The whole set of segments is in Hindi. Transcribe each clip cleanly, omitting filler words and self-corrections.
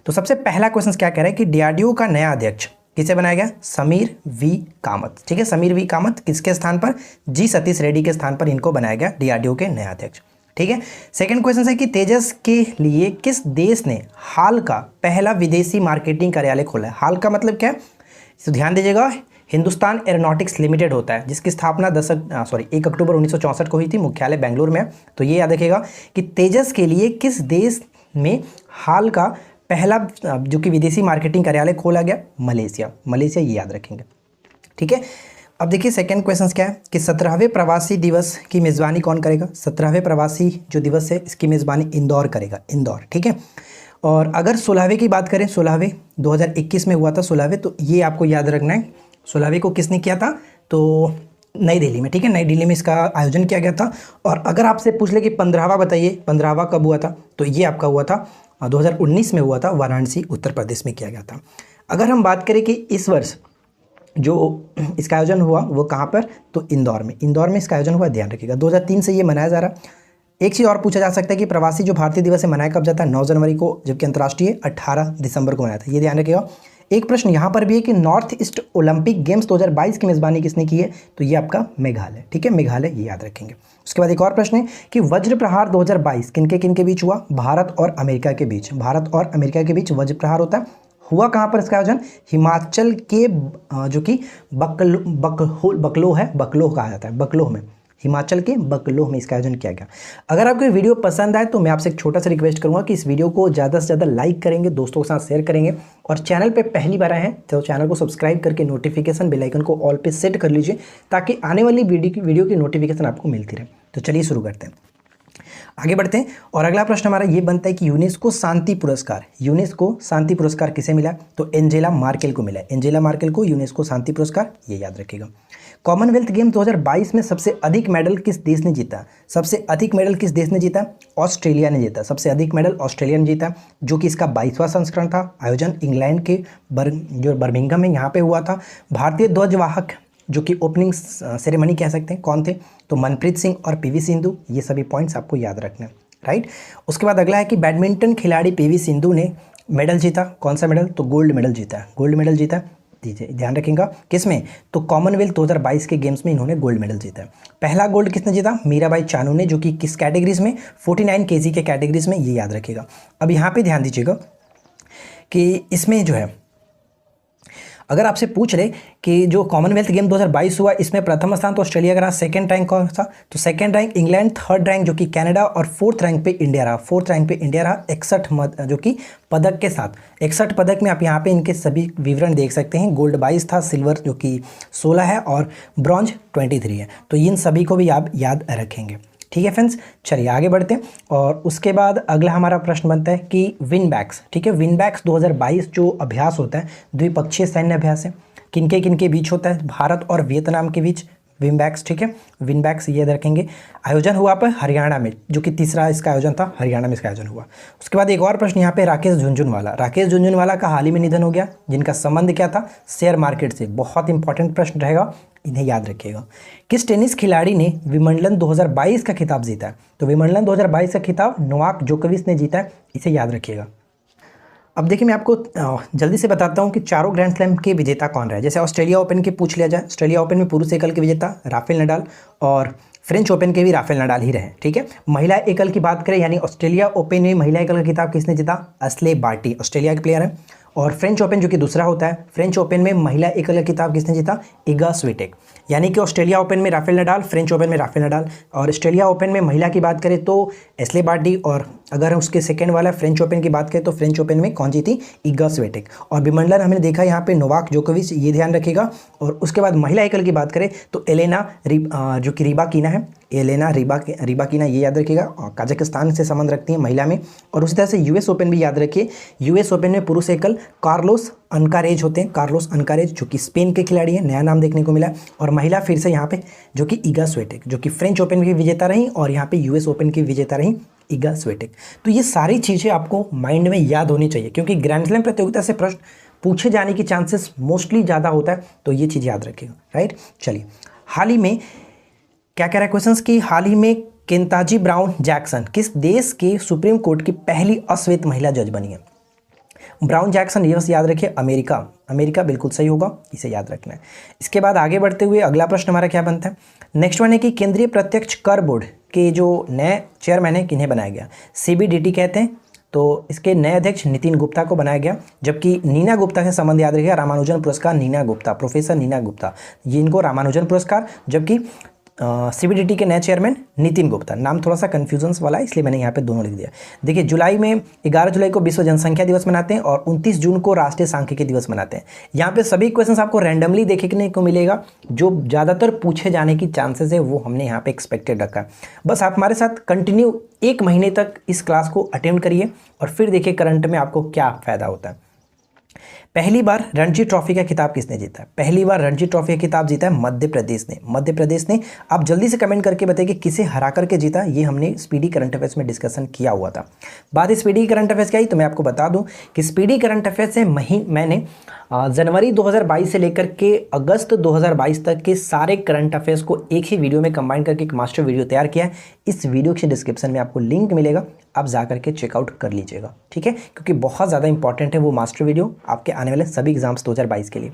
तो सबसे पहला क्वेश्चन क्या कह रहा है कि डीआरडीओ का नया अध्यक्ष किसे बनाया गया? समीर वी कामत। ठीक है, समीर वी कामत किसके स्थान पर? जी सतीश रेड्डी के स्थान पर इनको बनाया गया डीआरडीओ के नया अध्यक्ष। ठीक है, सेकंड क्वेश्चन है कि तेजस के लिए किस देश ने हाल का पहला विदेशी मार्केटिंग कार्यालय खोला है? हाल का मतलब क्या है, तो ध्यान दीजिएगा, हिंदुस्तान एरोनॉटिक्स लिमिटेड होता है जिसकी स्थापना 1 अक्टूबर 1964 को हुई थी, मुख्यालय बेंगलुरु में। तो ये याद रखिएगा कि तेजस के लिए किस देश में हाल का पहला जो कि विदेशी मार्केटिंग कार्यालय खोला गया? मलेशिया। मलेशिया, ये याद रखेंगे। ठीक है, अब देखिए सेकंड क्वेश्चन क्या है कि 17वें प्रवासी दिवस की मेज़बानी कौन करेगा? 17वें प्रवासी जो दिवस है इसकी मेज़बानी इंदौर करेगा, इंदौर। ठीक है, और अगर 16वें की बात करें, 16वें 2021 में हुआ था 16वें, तो ये आपको याद रखना है 16वें को किसने किया था? तो नई दिल्ली में। ठीक है, नई दिल्ली में इसका आयोजन किया गया था। और अगर आपसे पूछ ले कि 15वां बताइए, 15वां कब हुआ था, तो ये आपका हुआ था 2019 में हुआ था, वाराणसी उत्तर प्रदेश में किया गया था। अगर हम बात करें कि इस वर्ष जो इसका आयोजन हुआ वो कहाँ पर, तो इंदौर में। इंदौर में इसका आयोजन हुआ, ध्यान रखिएगा। 2003 से ये मनाया जा रहा। एक चीज़ और पूछा जा सकता है कि प्रवासी जो भारतीय दिवस है मनाया कब जाता है? 9 जनवरी को, जबकि अंतर्राष्ट्रीय 18 दिसंबर को मनाया था, ये ध्यान रखिएगा। एक प्रश्न यहाँ पर भी है कि नॉर्थ ईस्ट ओलंपिक गेम्स 2022 की मेज़बानी किसने की है? तो ये आपका मेघालय। ठीक है, मेघालय, ये याद रखेंगे। उसके बाद एक और प्रश्न है कि वज्र प्रहार 2022 किनके किनके बीच हुआ? भारत और अमेरिका के बीच। भारत और अमेरिका के बीच वज्र प्रहार होता है। हुआ कहाँ पर इसका आयोजन? हिमाचल के जो कि बकलोह है, बकलोह कहा जाता है, बकलोह में, हिमाचल के बकलोह में इसका आयोजन किया गया। अगर आपको वीडियो पसंद आए तो मैं आपसे एक छोटा सा रिक्वेस्ट करूंगा कि इस वीडियो को ज़्यादा से ज़्यादा लाइक करेंगे, दोस्तों के साथ शेयर करेंगे, और चैनल पे पहली बार आए हैं तो चैनल को सब्सक्राइब करके नोटिफिकेशन बेल आइकन को ऑल पे सेट कर लीजिए ताकि आने वाली वीडियो की नोटिफिकेशन आपको मिलती रहे। तो चलिए शुरू करते हैं, आगे बढ़ते हैं। और अगला प्रश्न हमारा ये बनता है कि यूनेस्को शांति पुरस्कार, यूनेस्को शांति पुरस्कार किसे मिला? तो एंजेला मार्केल को मिला। एंजेला मार्केल को यूनेस्को शांति पुरस्कार, ये याद रखिएगा। कॉमनवेल्थ गेम 2022 में सबसे अधिक मेडल किस देश ने जीता? सबसे अधिक मेडल किस देश ने जीता? ऑस्ट्रेलिया ने जीता। सबसे अधिक मेडल ऑस्ट्रेलिया ने जीता, जो कि इसका 22वां संस्करण था। आयोजन इंग्लैंड के बर्मिंघम में यहाँ पे हुआ था। भारतीय ध्वजवाहक जो कि ओपनिंग सेरेमनी कह सकते हैं, कौन थे? तो मनप्रीत सिंह और पीवी सिंधु। ये सभी पॉइंट्स आपको याद रखना है, राइट। उसके बाद अगला है कि बैडमिंटन खिलाड़ी पीवी सिंधु ने मेडल जीता। कौन सा मेडल? तो गोल्ड मेडल जीता है, गोल्ड मेडल जीता है। ध्यान रखेंगे किसमें? तो कॉमनवेल्थ 2022 के गेम्स में इन्होंने गोल्ड मेडल जीता है। पहला गोल्ड किसने जीता? मीराबाई चानू ने, जो कि किस कैटेगरीज में? 49 केजी के कैटेगरीज में, ये याद रखिएगा। अब यहाँ पे ध्यान दीजिएगा कि इसमें जो है, अगर आपसे पूछ रहे कि जो कॉमनवेल्थ गेम 2022 हुआ इसमें प्रथम स्थान तो ऑस्ट्रेलिया का रहा, सेकंड रैंक कौन सा? तो second rank England, third rank जो कि कनाडा, और फोर्थ रैंक पे इंडिया रहा। फोर्थ रैंक पे इंडिया रहा 61 जो कि पदक के साथ। 61 पदक में आप यहाँ पे इनके सभी विवरण देख सकते हैं। गोल्ड 22 था, सिल्वर जो कि 16 है, और ब्रॉन्ज 23 है। तो इन सभी को भी आप याद रखेंगे। ठीक है फ्रेंड्स, चलिए आगे बढ़ते हैं। और उसके बाद अगला हमारा प्रश्न बनता है कि विनबैक्स। ठीक है, विनबैक्स 2022 जो अभ्यास होता है, द्विपक्षीय सैन्य अभ्यास है, किनके किनके बीच होता है? भारत और वियतनाम के बीच विनबैक्स। ठीक है, विनबैक्स ये रखेंगे। आयोजन हुआ पर हरियाणा में, जो कि तीसरा इसका आयोजन था, हरियाणा में इसका आयोजन हुआ। उसके बाद एक और प्रश्न यहाँ पे, राकेश झुनझुनवाला। राकेश झुनझुनवाला का हाल ही में निधन हो गया, जिनका संबंध क्या था? शेयर मार्केट से। बहुत इंपॉर्टेंट प्रश्न रहेगा, इन्हें याद रखिएगा। किस टेनिस खिलाड़ी ने विंबलडन 2022 का खिताब जीता है? तो विंबलडन 2022 का खिताब नोवाक जोकोविच ने जीता है, इसे याद रखिएगा। अब देखिए मैं आपको जल्दी से बताता हूँ कि चारों ग्रैंड स्लैम के विजेता कौन रहे। जैसे ऑस्ट्रेलिया ओपन के पूछ लिया जाए, ऑस्ट्रेलिया ओपन में पुरुष एकल के विजेता राफेल नडाल, और फ्रेंच ओपन के भी राफेल नडाल ही रहे। ठीक है, महिला एकल की बात करें, यानी ऑस्ट्रेलिया ओपन में महिला एकल का खिताब किसने जीता? एश्ले बार्टी, ऑस्ट्रेलिया के प्लेयर है। और फ्रेंच ओपन जो कि दूसरा होता है, फ्रेंच ओपन में महिला एकल का खिताब किसने जीता? Iga Swiatek. यानी कि ऑस्ट्रेलिया ओपन में राफेल नडाल, फ्रेंच ओपन में राफेल नडाल। और ऑस्ट्रेलिया ओपन में महिला की बात करें तो एश्ले बार्टी, और अगर उसके सेकंड वाला फ्रेंच ओपन की बात करें तो फ्रेंच ओपन में कौन जीती? Iga Swiatek. और विंबलडन हमने देखा यहाँ पे नोवाक जोकोविच, ये ध्यान रखिएगा। और उसके बाद महिला एकल की बात करें तो एलेना जो कि रिबाकीना है, एलेना रिबाकीना, ये याद रखिएगा, कजाकिस्तान से संबंध रखती है महिला में। और उसी तरह से यूएस ओपन भी याद रखिए, यूएस ओपन में पुरुष एकल कार्लोस अनकारेज होते हैं, कार्लोस अनकारेज जो कि स्पेन के खिलाड़ी हैं, नया नाम देखने को मिला। और महिला फिर से यहाँ पे जो कि इगा स्विटेक, जो कि फ्रेंच ओपन की विजेता रही और यहाँ पे यूएस ओपन की विजेता रही इगा स्विटेक। तो ये सारी चीज़ें आपको माइंड में याद होनी चाहिए, क्योंकि ग्रैंड स्लैम प्रतियोगिता से प्रश्न पूछे जाने की चांसेस मोस्टली ज़्यादा होता है, तो ये चीज़ याद रखिएगा, राइट। चलिए, हाल ही में क्या कह रहा है क्वेश्चंस की, हाल ही में केंताजी ब्राउन जैक्सन किस देश के सुप्रीम कोर्ट की पहली अश्वेत महिला जज बनी है? ब्राउन जैक्सन, ये बस याद रखिए अमेरिका, अमेरिका बिल्कुल सही होगा, इसे याद रखना है। इसके बाद आगे बढ़ते हुए अगला प्रश्न हमारा क्या बनता है, नेक्स्ट वन है कि केंद्रीय प्रत्यक्ष कर बोर्ड के जो नए चेयरमैन है किन्हें बनाया गया, सीबीडीटी कहते हैं, तो इसके नए अध्यक्ष नितिन गुप्ता को बनाया गया। जबकि नीना गुप्ता से संबंध याद रखिएगा, रामानुजन पुरस्कार नीना गुप्ता, प्रोफेसर नीना गुप्ता, ये इनको रामानुजन पुरस्कार, जबकि सीबीडीटी के नए चेयरमैन नितिन गुप्ता। नाम थोड़ा सा कन्फ्यूजन्स वाला है, इसलिए मैंने यहाँ पे दोनों लिख दिया। देखिए जुलाई में 11 जुलाई को विश्व जनसंख्या दिवस मनाते हैं और 29 जून को राष्ट्रीय सांख्यिकी दिवस मनाते हैं। यहाँ पे सभी क्वेश्चंस आपको रैंडमली देखने को मिलेगा, जो ज़्यादातर पूछे जाने की चांसेस है वो हमने यहाँ पे एक्सपेक्टेड रखा है। बस आप हमारे साथ कंटिन्यू 1 महीने तक इस क्लास को अटेम्प्ट करिए और फिर देखिए करंट में आपको क्या फ़ायदा होता है। पहली बार रणजी ट्रॉफी का खिताब किसने जीता है, पहली बार रणजी ट्रॉफी का खिताब जीता है मध्य प्रदेश ने, मध्य प्रदेश ने। आप जल्दी से कमेंट करके बताइए कि किसे हरा करके जीता, ये हमने स्पीडी करंट अफेयर्स में डिस्कशन किया हुआ था। बात स्पीडी करंट अफेयर्स की आई तो मैं आपको बता दूं कि स्पीडी करंट अफेयर्स से मैंने जनवरी 2022 से लेकर के अगस्त 2022 तक के सारे करंट अफेयर्स को एक ही वीडियो में कंबाइन करके एक मास्टर वीडियो तैयार किया है। इस वीडियो के डिस्क्रिप्शन में आपको लिंक मिलेगा, आप जा करके चेकआउट कर लीजिएगा, ठीक है, क्योंकि बहुत ज़्यादा इंपॉर्टेंट है वो मास्टर वीडियो आपके आने वाले सभी एग्जाम्स 2022 के लिए।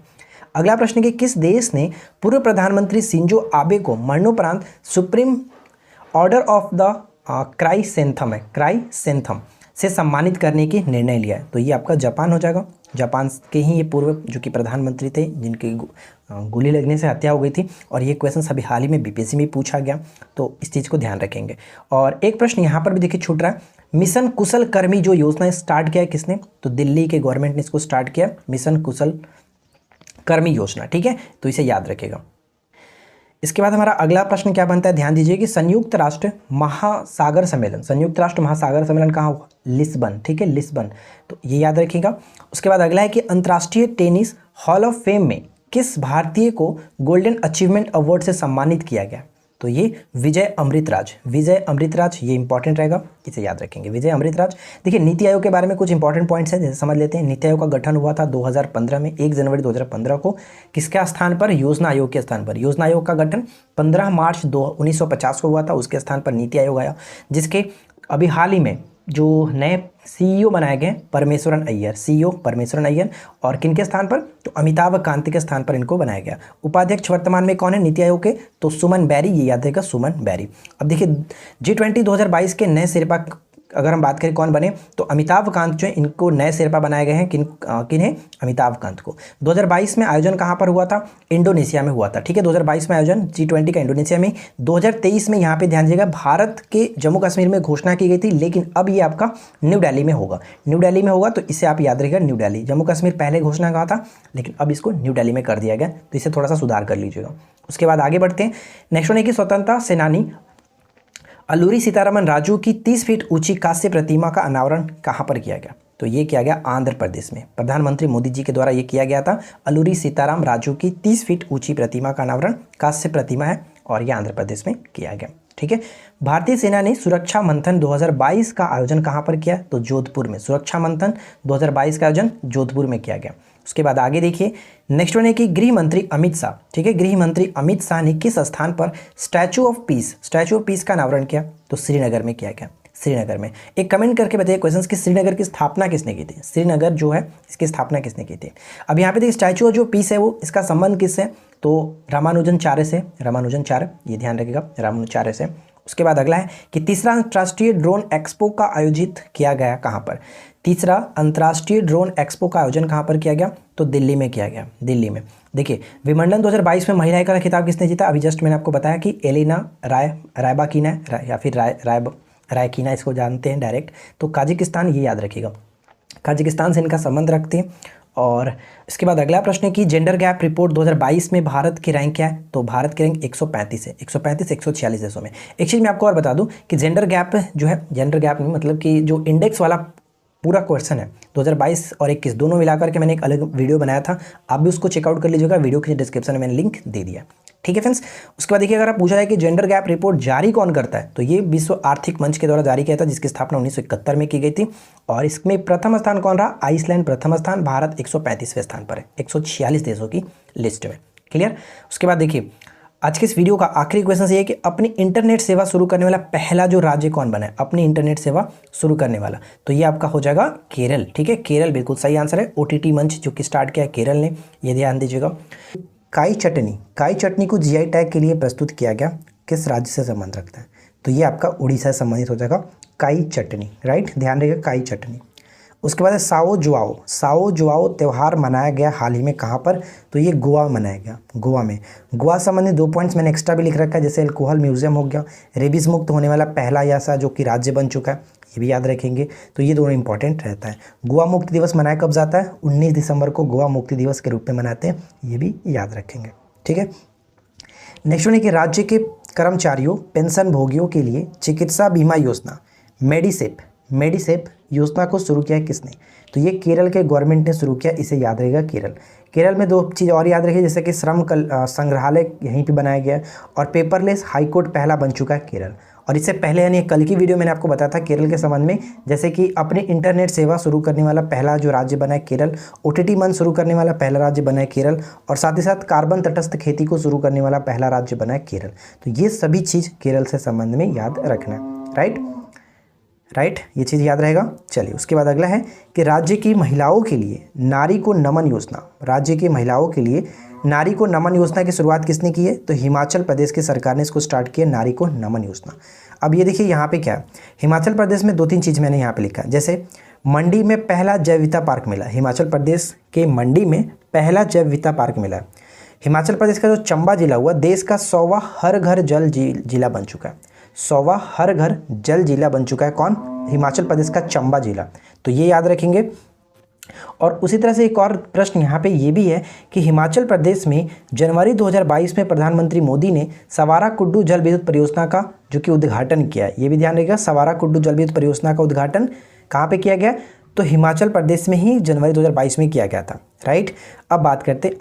अगला प्रश्न है कि किस देश ने पूर्व प्रधानमंत्री शिंजो आबे को मरणोपरांत सुप्रीम ऑर्डर ऑफ द क्राइसेंथम से सम्मानित करने की निर्णय लिया है, तो ये आपका जापान हो जाएगा। जापान के ही ये पूर्व जो कि प्रधानमंत्री थे जिनकी गोली लगने से हत्या हो गई थी, और ये क्वेश्चन अभी हाल ही में बीपीएससी में पूछा गया, तो इस चीज़ को ध्यान रखेंगे। और एक प्रश्न यहाँ पर भी देखिए छूट रहा है, मिशन कुशल कर्मी जो योजना स्टार्ट किया है किसने, तो दिल्ली के गवर्नमेंट ने इसको स्टार्ट किया, मिशन कुशल कर्मी योजना, ठीक है, तो इसे याद रखेगा। इसके बाद हमारा अगला प्रश्न क्या बनता है, ध्यान दीजिए कि संयुक्त राष्ट्र महासागर सम्मेलन कहाँ हुआ, लिस्बन, ठीक है, लिस्बन, तो ये याद रखिएगा। उसके बाद अगला है कि अंतर्राष्ट्रीय टेनिस हॉल ऑफ फेम में किस भारतीय को गोल्डन अचीवमेंट अवार्ड से सम्मानित किया गया, तो ये विजय अमृतराज, ये इंपॉर्टेंट रहेगा, इसे याद रखेंगे, विजय अमृतराज। देखिए नीति आयोग के बारे में कुछ इंपॉर्टेंट पॉइंट्स हैं, जैसे समझ लेते हैं। नीति आयोग का गठन हुआ था 2015 में, 1 जनवरी 2015 को, किसके स्थान पर, योजना आयोग के स्थान पर। योजना आयोग का गठन 15 मार्च 1950 को हुआ था, उसके स्थान पर नीति आयोग आया, जिसके अभी हाल ही में जो नए सीईओ बनाए गए परमेश्वरन अय्यर, और किनके स्थान पर, तो अमिताभ कांत के स्थान पर इनको बनाया गया। उपाध्यक्ष वर्तमान में कौन है नीति आयोग के, तो सुमन बैरी, ये याद रहेगा, सुमन बैरी। अब देखिए G20 2022 के नए सिरपा अगर हम बात करें कौन बने, तो अमिताभ कांत जो है इनको नए सिरपा बनाए गए हैं, किन्हें, अमिताभ कांत को। 2022 में आयोजन कहाँ पर हुआ था, इंडोनेशिया में हुआ था, ठीक है, 2022 में आयोजन G20 का इंडोनेशिया में। 2023 में यहाँ पे ध्यान दीजिएगा भारत के जम्मू कश्मीर में घोषणा की गई थी, लेकिन अब ये आपका न्यू दिल्ली में होगा, तो इसे आप याद रखिएगा, न्यू दिल्ली। जम्मू कश्मीर पहले घोषणा कहा था, लेकिन अब इसको न्यू दिल्ली में कर दिया गया, तो इसे थोड़ा सा सुधार कर लीजिएगा। उसके बाद आगे बढ़ते हैं। नेक्स्ट वन है कि स्वतंत्रता सेनानी अल्लूरी सीतारामन राजू की 30 फीट ऊंची कांस्य प्रतिमा का अनावरण कहाँ पर किया गया, तो ये किया गया आंध्र प्रदेश में। प्रधानमंत्री मोदी जी के द्वारा ये किया गया था, अल्लूरी सीताराम राजू की 30 फीट ऊंची प्रतिमा का अनावरण, कांस्य प्रतिमा है, और ये आंध्र प्रदेश में किया गया, ठीक है। भारतीय सेना ने सुरक्षा मंथन 2022 का आयोजन कहाँ पर किया, तो जोधपुर में। सुरक्षा मंथन 2022 का आयोजन जोधपुर में किया गया। उसके बाद आगे देखिए, नेक्स्ट वन है कि गृह मंत्री अमित शाह, ठीक है, गृह मंत्री अमित शाह ने किस स्थान पर स्टैचू ऑफ पीस का अनावरण किया, तो श्रीनगर में किया गया, श्रीनगर में। एक कमेंट करके बताइए क्वेश्चंस कि श्रीनगर की स्थापना किसने की थी, श्रीनगर जो है इसकी स्थापना किसने की थी। अब यहाँ पे देखिए स्टैचू ऑफ जो पीस है वो इसका संबंध किससे, तो रामानुजनाचार्य से, ये ध्यान रखिएगा, रामानुजनाचार्य से। उसके बाद अगला है कि तीसरा अंतर्राष्ट्रीय ड्रोन एक्सपो का आयोजित किया गया कहाँ पर, तीसरा अंतर्राष्ट्रीय ड्रोन एक्सपो का आयोजन कहाँ पर किया गया, तो दिल्ली में किया गया, दिल्ली में। देखिए विमंडल 2022 में महिला का खिताब किसने जीता, अभी जस्ट मैंने आपको बताया कि एलिना रायबाकिना या फिर रायकीना, इसको जानते हैं डायरेक्ट, तो काजिकिस्तान, ये याद रखिएगा, काजिकिस्तान से इनका संबंध रखते हैं। और इसके बाद अगला प्रश्न है कि जेंडर गैप रिपोर्ट 2022 में भारत की रैंक क्या है, तो भारत की रैंक 135 है, 146 देशों में। एक चीज़ मैं आपको और बता दूं कि जेंडर गैप जो है, जेंडर गैप नहीं मतलब कि जो इंडेक्स वाला पूरा क्वेश्चन है 2022 और 21 दोनों मिलाकर के मैंने एक अलग वीडियो बनाया था, आप भी उसको चेकआउट कर लीजिएगा, वीडियो के डिस्क्रिप्शन में मैंने लिंक दे दिया, ठीक है फ्रेंड्स। उसके बाद देखिए अगर आप पूछा जाए कि जेंडर गैप रिपोर्ट जारी कौन करता है, तो ये विश्व आर्थिक मंच के द्वारा जारी किया था, जिसकी स्थापना 1971 में की गई थी, और इसमें प्रथम स्थान कौन रहा, आइसलैंड प्रथम स्थान, भारत 135वें स्थान पर है 146 देशों की लिस्ट में, क्लियर। उसके बाद देखिए आज के इस वीडियो का आखिरी क्वेश्चन ये है कि अपनी इंटरनेट सेवा शुरू करने वाला पहला जो राज्य कौन बना है, अपनी इंटरनेट सेवा शुरू करने वाला, तो ये आपका हो जाएगा केरल। ठीक है, केरल बिल्कुल सही आंसर है। ओटीटी मंच जो कि स्टार्ट किया है केरल ने, ये ध्यान दीजिएगा। काई चटनी को जीआई टैग के लिए प्रस्तुत किया गया, किस राज्य से संबंध रखता है, तो ये आपका उड़ीसा से संबंधित हो जाएगा काई चटनी, राइट, ध्यान रखिएगा काई चटनी। उसके बाद है साओ जुआओ त्यौहार मनाया गया हाल ही में कहाँ पर, तो ये गोवा मनाया गया, गोवा में। गोवा संबंधित 2 पॉइंट्स मैंने एक्स्ट्रा भी लिख रखा है, जैसे अल्कोहल म्यूजियम हो गया, रेबीज मुक्त होने वाला पहला ऐसा जो कि राज्य बन चुका है, ये भी याद रखेंगे। तो ये दोनों इंपॉर्टेंट रहता है। गोवा मुक्ति दिवस मनाया कब जाता है, 19 दिसंबर को गोवा मुक्ति दिवस के रूप में मनाते हैं, ये भी याद रखेंगे। ठीक है, नेक्स्ट वन है कि राज्य के कर्मचारियों पेंशन भोगियों के लिए चिकित्सा बीमा योजना मेडिसेप योजना को शुरू किया है किसने, तो ये केरल के गवर्नमेंट ने शुरू किया, इसे याद रहेगा केरल में 2 चीज़ और याद रखिए, जैसे कि श्रम संग्रहालय यहीं पे बनाया गया है और पेपरलेस हाईकोर्ट पहला बन चुका है केरल। और इससे पहले यानी कल की वीडियो मैंने आपको बताया था केरल के संबंध में, जैसे कि अपनी इंटरनेट सेवा शुरू करने वाला पहला जो राज्य बना है केरल, ओटीटी मंच शुरू करने वाला पहला राज्य बना है केरल, और साथ ही साथ कार्बन तटस्थ खेती को शुरू करने वाला पहला राज्य बना है केरल। तो ये सभी चीज़ केरल से संबंध में याद रखना है, राइट, ये चीज़ याद रहेगा। चलिए, उसके बाद अगला है कि राज्य की महिलाओं के लिए नारी को नमन योजना की शुरुआत किसने की है, तो हिमाचल प्रदेश की सरकार ने इसको स्टार्ट किया, नारी को नमन योजना। अब ये देखिए यहाँ पे क्या है, हिमाचल प्रदेश में 2-3 चीज़ मैंने यहाँ पे लिखा है, जैसे मंडी में पहला जैव विविधता पार्क मिला, हिमाचल प्रदेश के मंडी में पहला जैव विविधता पार्क मिला। हिमाचल प्रदेश का जो चंबा जिला हुआ देश का 100वां हर घर जल जिला बन चुका है, 100वां हर घर जल जिला बन चुका है, कौन, हिमाचल प्रदेश का चंबा जिला, तो ये याद रखेंगे। और उसी तरह से एक और प्रश्न यहाँ पे ये भी है कि हिमाचल प्रदेश में जनवरी 2022 में प्रधानमंत्री मोदी ने सवारा कुड्डू जल विद्युत परियोजना का जो कि उद्घाटन किया है, ये भी ध्यान रखिएगा, सवारा कुड्डू जल विद्युत परियोजना का उद्घाटन कहाँ पे किया गया, तो हिमाचल प्रदेश में ही जनवरी 2022 में किया गया था, राइट। अब बात करते हैं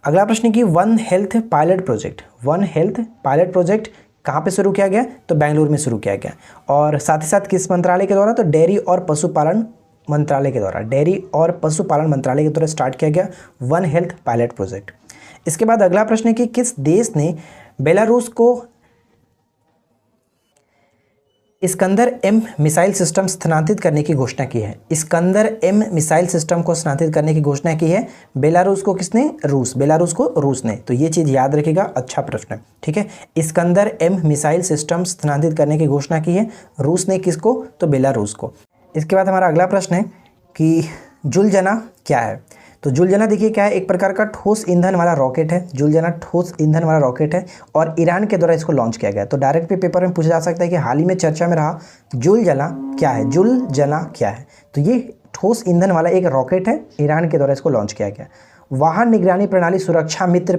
अगला प्रश्न की वन हेल्थ पायलट प्रोजेक्ट कहाँ पे शुरू किया गया, तो बेंगलुरु में शुरू किया गया, और साथ ही साथ किस मंत्रालय के द्वारा, तो डेयरी और पशुपालन मंत्रालय के द्वारा स्टार्ट किया गया वन हेल्थ पायलट प्रोजेक्ट। इसके बाद अगला प्रश्न है कि किस देश ने बेलारूस को इस्कंदर M मिसाइल सिस्टम स्थानांतरित करने की घोषणा की है, बेलारूस को किसने, बेलारूस को रूस ने, तो ये चीज़ याद रखिएगा, अच्छा प्रश्न है। ठीक है, इस्कंदर M मिसाइल सिस्टम स्थानांतरित करने की घोषणा की है रूस ने, किसको, तो बेलारूस को। इसके बाद हमारा अगला प्रश्न है कि जुलजना क्या है, तो जुलजना देखिए क्या है, एक प्रकार का ठोस ईंधन वाला रॉकेट है, और ईरान के द्वारा इसको लॉन्च किया गया। तो डायरेक्ट पे पेपर में पूछा जा सकता है कि हाल ही में चर्चा में रहा जुलजना क्या है, तो ये ठोस ईंधन वाला एक रॉकेट है, ईरान के द्वारा इसको लॉन्च किया गया। वाहन निगरानी प्रणाली सुरक्षा मित्र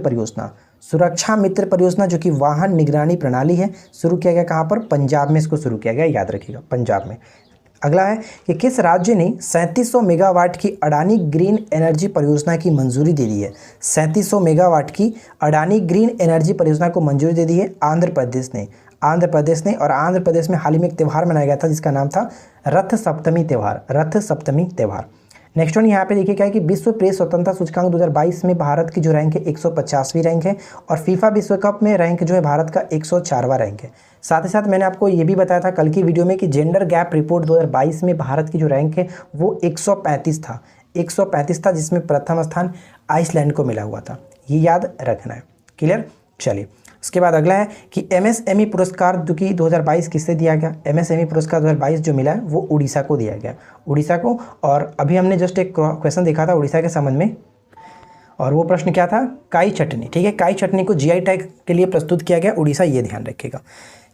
परियोजना जो कि वाहन निगरानी प्रणाली है, शुरू किया गया कहाँ पर, पंजाब में इसको शुरू किया गया, याद रखिएगा, पंजाब में। अगला है कि किस राज्य ने 3700 मेगावाट की अडानी ग्रीन एनर्जी परियोजना की मंजूरी दे दी है, 3700 मेगावाट की अडानी ग्रीन एनर्जी परियोजना को मंजूरी दे दी है, आंध्र प्रदेश ने, और आंध्र प्रदेश में हाल ही में एक त्यौहार मनाया गया था जिसका नाम था रथ सप्तमी त्यौहार। नेक्स्ट वन यहाँ पे देखिए क्या है कि विश्व प्रेस स्वतंत्रता सूचकांक 2022 में भारत की जो रैंक है 150वीं रैंक है, और फीफा विश्व कप में रैंक जो है भारत का 104वां रैंक है। साथ ही साथ मैंने आपको ये भी बताया था कल की वीडियो में कि जेंडर गैप रिपोर्ट 2022 में भारत की जो रैंक है वो 135 था, जिसमें प्रथम स्थान आइसलैंड को मिला हुआ था, ये याद रखना है, क्लियर। चलिए, उसके बाद अगला है कि MSME पुरस्कार जो कि 2022 किससे दिया गया, MSME पुरस्कार 2022 जो मिला है वो उड़ीसा को दिया गया, और अभी हमने जस्ट एक क्वेश्चन देखा था उड़ीसा के संबंध में, और वो प्रश्न क्या था, काई चटनी। ठीक है, काई चटनी को GI टैग के लिए प्रस्तुत किया गया उड़ीसा, ये ध्यान रखिएगा।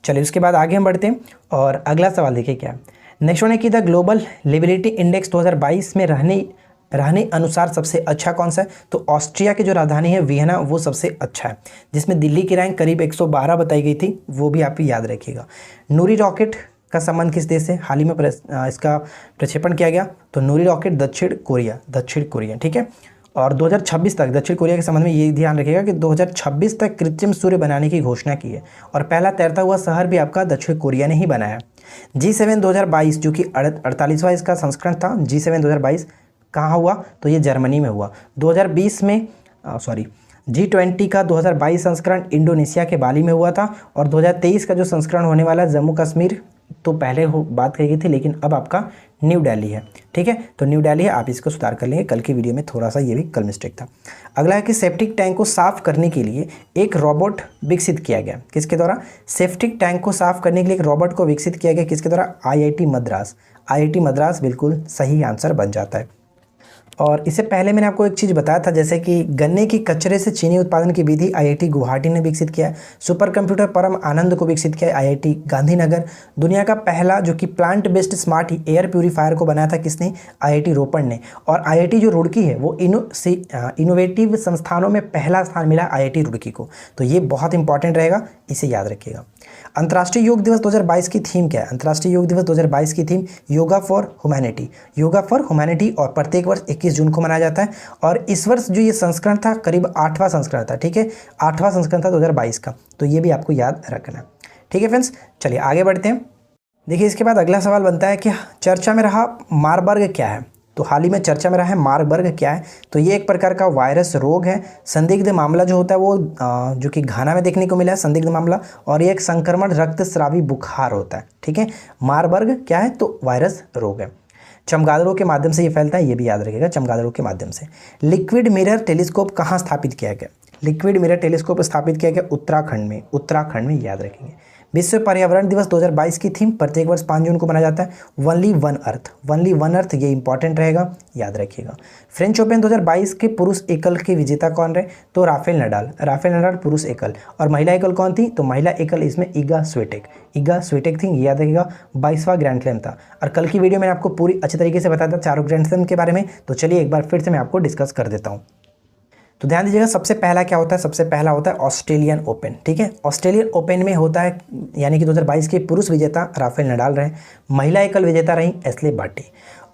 चलिए, उसके बाद आगे हम बढ़ते हैं, और अगला सवाल देखिए क्या है। नेक्स्ट वन है कि द ग्लोबल लिबिलिटी इंडेक्स 2022 में रहने अनुसार सबसे अच्छा कौन सा है, तो ऑस्ट्रिया की जो राजधानी है वियना वो सबसे अच्छा है, जिसमें दिल्ली की रैंक करीब 112 बताई गई थी, वो भी आप याद रखिएगा। नूरी रॉकेट का संबंध किस देश से, हाल ही में इसका प्रक्षेपण किया गया, तो नूरी रॉकेट दक्षिण कोरिया, ठीक है। और 2026 तक दक्षिण कोरिया के संबंध में ये ध्यान रखिएगा कि 2026 तक कृत्रिम सूर्य बनाने की घोषणा की है, और पहला तैरता हुआ शहर भी आपका दक्षिण कोरिया ने ही बनाया। G7 2022 जो कि 48वां इसका संस्करण था, G7 2022 कहाँ हुआ, तो ये जर्मनी में हुआ। G20 का 2022 संस्करण इंडोनेशिया के बाली में हुआ था, और 2023 का जो संस्करण होने वाला है जम्मू कश्मीर तो पहले बात कही गई थी, लेकिन अब आपका न्यू दिल्ली है। ठीक है, तो न्यू दिल्ली है, आप इसको सुधार कर लेंगे। कल की वीडियो में थोड़ा सा ये भी कल मिस्टेक था। अगला है कि सेप्टिक टैंक को साफ करने के लिए एक रोबोट विकसित किया गया। किसके द्वारा? सेप्टिक टैंक को साफ करने के लिए एक रोबोट को विकसित किया गया। किसके द्वारा? IIT मद्रास। IIT मद्रास बिल्कुल सही आंसर बन जाता है। और इससे पहले मैंने आपको एक चीज़ बताया था, जैसे कि गन्ने की कचरे से चीनी उत्पादन की विधि IIT गुवाहाटी ने विकसित किया है। सुपर कंप्यूटर परम आनंद को विकसित किया है IIT गांधीनगर। दुनिया का पहला जो कि plant based smart air purifier को बनाया था किसने? IIT रोपड़ ने। और IIT जो रुड़की है वो इनोवेटिव संस्थानों में पहला स्थान मिला IIT रुड़की को। तो ये बहुत इंपॉर्टेंट रहेगा, इसे याद रखिएगा। अंतर्राष्ट्रीय योग दिवस 2022 की थीम क्या है? अंतर्राष्ट्रीय योग दिवस 2022 की theme yoga for humanity. Yoga for humanity, और प्रत्येक वर्ष 21 जून को मनाया जाता है। और इस वर्ष जो ये संस्करण था करीब 8वां संस्करण था। ठीक है, 8वां संस्करण था 2022 का, तो ये भी आपको याद रखना है। ठीक है फ्रेंड्स, चलिए आगे बढ़ते हैं। देखिए इसके बाद अगला सवाल बनता है कि चर्चा में रहा मारबर्ग क्या है? तो हाल ही में चर्चा में रहा है मारबर्ग क्या है? तो ये एक प्रकार का वायरस रोग है। संदिग्ध मामला जो होता है वो जो कि घाना में देखने को मिला है, संदिग्ध मामला, और ये एक संक्रमण रक्तस्रावी बुखार होता है। ठीक है, मारबर्ग क्या है? तो वायरस रोग है। चमगादड़ों के माध्यम से ये फैलता है, ये भी याद रखिएगा, चमगादड़ों के माध्यम से। लिक्विड मिरर टेलीस्कोप कहाँ स्थापित किया गया? लिक्विड मिरर टेलीस्कोप स्थापित किया गया उत्तराखंड में। उत्तराखंड में, याद रखेंगे। विश्व पर्यावरण दिवस 2022 की थीम प्रत्येक वर्ष 5 जून को मनाया जाता है only one earth. Only one earth, ये इंपॉर्टेंट रहेगा, याद रखिएगा। फ्रेंच ओपन 2022 के पुरुष एकल के विजेता कौन रहे? तो राफेल नडाल। राफेल नडाल पुरुष एकल। और महिला एकल कौन थी? तो महिला एकल इसमें ईगा स्विटेक। ईगा स्विटेक थी, याद रखिएगा। 22वां ग्रैंड स्लैम था। और कल की वीडियो में आपको पूरी अच्छे तरीके से बताया था चारों ग्रैंड स्लैम के बारे में। तो चलिए एक बार फिर से मैं आपको डिस्कस कर देता हूँ। तो ध्यान दीजिएगा, सबसे पहला क्या होता है? सबसे पहला होता है ऑस्ट्रेलियन ओपन। ठीक है, ऑस्ट्रेलियन ओपन में होता है, यानी कि 2022 के पुरुष विजेता राफेल नडाल रहे, महिला एकल विजेता रही एस्ले बार्टी।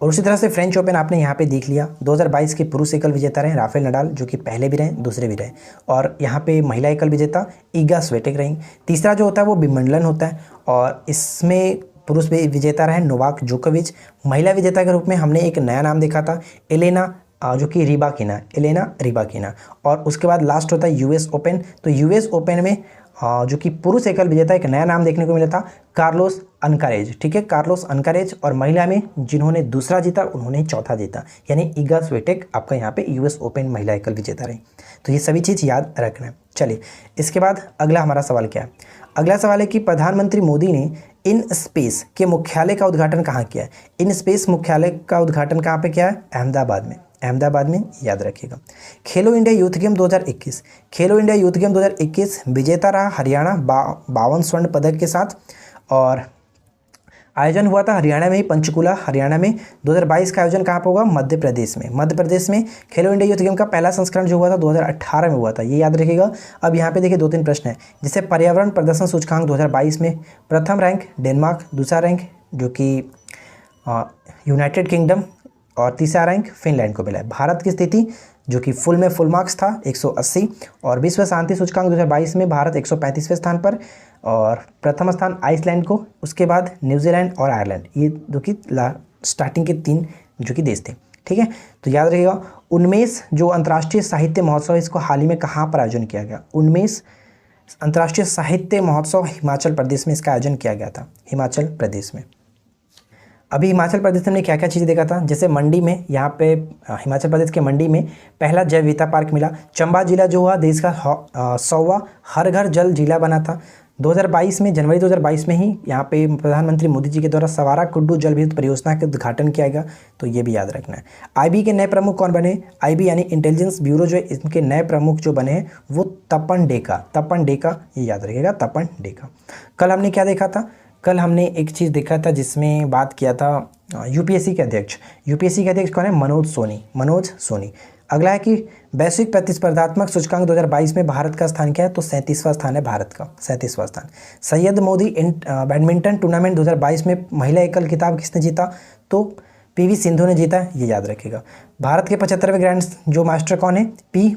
और उसी तरह से फ्रेंच ओपन आपने यहाँ पे देख लिया, 2022 के पुरुष एकल विजेता रहे राफेल नडाल, जो कि पहले भी रहे दूसरे भी रहे। और यहाँ पे महिला एकल विजेता ईगा स्विटेक रही। तीसरा जो होता है वो विंबलडन होता है, और इसमें पुरुष विजेता रहे नोवाक जोकोविच। महिला विजेता के रूप में हमने एक नया नाम देखा था, एलेना जो कि रिबाकिना, एलेना रिबाकिना। और उसके बाद लास्ट होता है US ओपन। तो US ओपन में जो कि पुरुष एकल विजेता एक नया नाम देखने को मिला था, कार्लोस अनकारेज। ठीक है, कार्लोस अनकारेज। और महिला में जिन्होंने दूसरा जीता उन्होंने चौथा जीता, यानी ईगा स्विटेक आपका यहाँ पे US ओपन महिला एकल विजेता रही। तो ये सभी चीज़ याद रखना है। चलिए इसके बाद अगला हमारा सवाल क्या है? अगला सवाल है कि प्रधानमंत्री मोदी ने इन स्पेस के मुख्यालय का उद्घाटन कहाँ किया है? इन स्पेस मुख्यालय का उद्घाटन कहाँ पे किया है? अहमदाबाद में। अहमदाबाद में, याद रखिएगा। खेलो इंडिया यूथ गेम 2021। खेलो इंडिया यूथ गेम 2021 विजेता रहा हरियाणा 52 स्वर्ण पदक के साथ। और आयोजन हुआ था हरियाणा में ही, पंचकुला हरियाणा में। 2022 का आयोजन कहाँ पर होगा? मध्य प्रदेश में। मध्य प्रदेश में खेलो इंडिया यूथ गेम का पहला संस्करण जो हुआ था 2018 में हुआ था, ये याद रखिएगा। अब यहाँ पे देखिए 2-3 प्रश्न है, जैसे पर्यावरण प्रदर्शन सूचकांक 2022 में प्रथम रैंक डेनमार्क, दूसरा रैंक जो कि यूनाइटेड किंगडम, और तीसरा रैंक फिनलैंड को मिला है। भारत की स्थिति जो कि फुल में फुल मार्क्स था 180। और विश्व शांति सूचकांक 2022 में भारत 135वें स्थान पर, और प्रथम स्थान आइसलैंड को, उसके बाद न्यूजीलैंड और आयरलैंड, ये जो कि स्टार्टिंग के 3 जो कि देश थे। ठीक है, तो याद रखिएगा। उन्मेष जो अंतर्राष्ट्रीय साहित्य महोत्सव, इसको हाल ही में कहाँ पर आयोजन किया गया? उन्मेष अंतर्राष्ट्रीय साहित्य महोत्सव हिमाचल प्रदेश में इसका आयोजन किया गया था, हिमाचल प्रदेश में। अभी हिमाचल प्रदेश में हमने क्या क्या चीज़ देखा था, जैसे मंडी में, यहाँ पे हिमाचल प्रदेश के मंडी में पहला जैव विविधता पार्क मिला। चंबा जिला जो हुआ देश का 100वां हर घर जल जिला बना था 2022 में, जनवरी 2022 में ही यहाँ पे प्रधानमंत्री मोदी जी के द्वारा सवारा कुड्डू जल विद्युत परियोजना का उद्घाटन किया गया। तो ये भी याद रखना है। IB के नए प्रमुख कौन बने? IB यानी इंटेलिजेंस ब्यूरो जो है, इनके नए प्रमुख जो बने हैं वो तपन डेका। तपन डेका, ये याद रखिएगा, तपन डेका। कल हमने क्या देखा था? कल हमने एक चीज़ देखा था जिसमें बात किया था UPSC के अध्यक्ष। UPSC के अध्यक्ष कौन है? मनोज सोनी। मनोज सोनी। अगला है कि वैश्विक प्रतिस्पर्धात्मक सूचकांक 2022 में भारत का स्थान क्या है? तो 37वां स्थान है भारत का, 37वां स्थान। सैयद मोदी बैडमिंटन टूर्नामेंट 2022 में महिला एकल खिताब किसने जीता? तो PV सिंधु ने जीता, ये याद रखिएगा। भारत के 75वें ग्रैंड जो मास्टर कौन है? P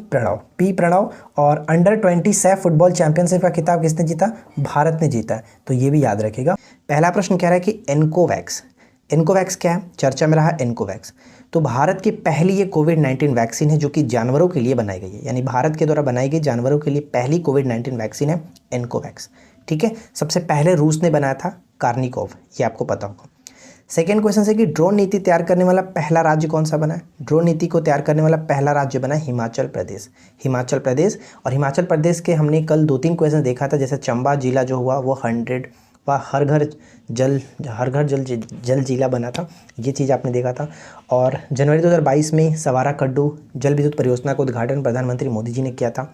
प्रणव। और अंडर-20 सैफ फुटबॉल चैंपियनशिप का खिताब किसने जीता? भारत ने जीता, तो ये भी याद रखिएगा। पहला प्रश्न कह रहा है कि एनकोवैक्स क्या है? चर्चा में रहा एनकोवैक्स। तो भारत की पहली ये कोविड-19 वैक्सीन है जो कि जानवरों के लिए बनाई गई है, यानी भारत के द्वारा बनाई गई जानवरों के लिए पहली कोविड-19 वैक्सीन है एनकोवैक्स। ठीक है, सबसे पहले रूस ने बनाया था कार्निकोव, ये आपको पता होगा। सेकेंड क्वेश्चन है कि ड्रोन नीति तैयार करने वाला पहला राज्य कौन सा बना है? ड्रोन नीति को तैयार करने वाला पहला राज्य बना है हिमाचल प्रदेश। हिमाचल प्रदेश, और हिमाचल प्रदेश के हमने कल 2-3 क्वेश्चन देखा था, जैसे चंबा जिला जो हुआ वो 100 व हर घर जल जिला बना था, ये चीज़ आपने देखा था। और जनवरी 2022 में सवारा कड्डू जल विद्युत परियोजना का उद्घाटन प्रधानमंत्री मोदी जी ने किया था।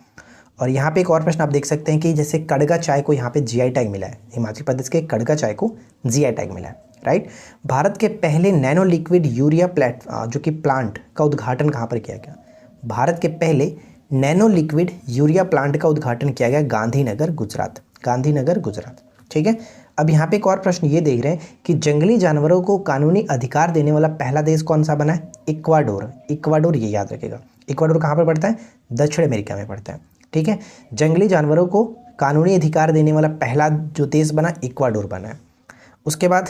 और यहाँ पे एक और प्रश्न आप देख सकते हैं कि जैसे कड़गा चाय को यहाँ पे जीआई टैग मिला है, हिमाचल प्रदेश के कड़गा चाय को जीआई टैग मिला है, राइट। भारत के पहले नैनो लिक्विड यूरिया जो कि प्लांट का उद्घाटन कहाँ पर किया गया? भारत के पहले नैनो लिक्विड यूरिया प्लांट का उद्घाटन किया गया गांधीनगर गुजरात, गांधीनगर गुजरात। ठीक है, अब यहाँ पे एक और प्रश्न ये देख रहे हैं कि जंगली जानवरों को कानूनी अधिकार देने वाला पहला देश कौन सा बना है? इक्वाडोर। इक्वाडोर, ये याद रखिएगा। इक्वाडोर कहाँ पर पड़ता है? दक्षिण अमेरिका में पड़ता है। ठीक है, जंगली जानवरों को कानूनी अधिकार देने वाला पहला जो देश बना इक्वाडोर बना है। उसके बाद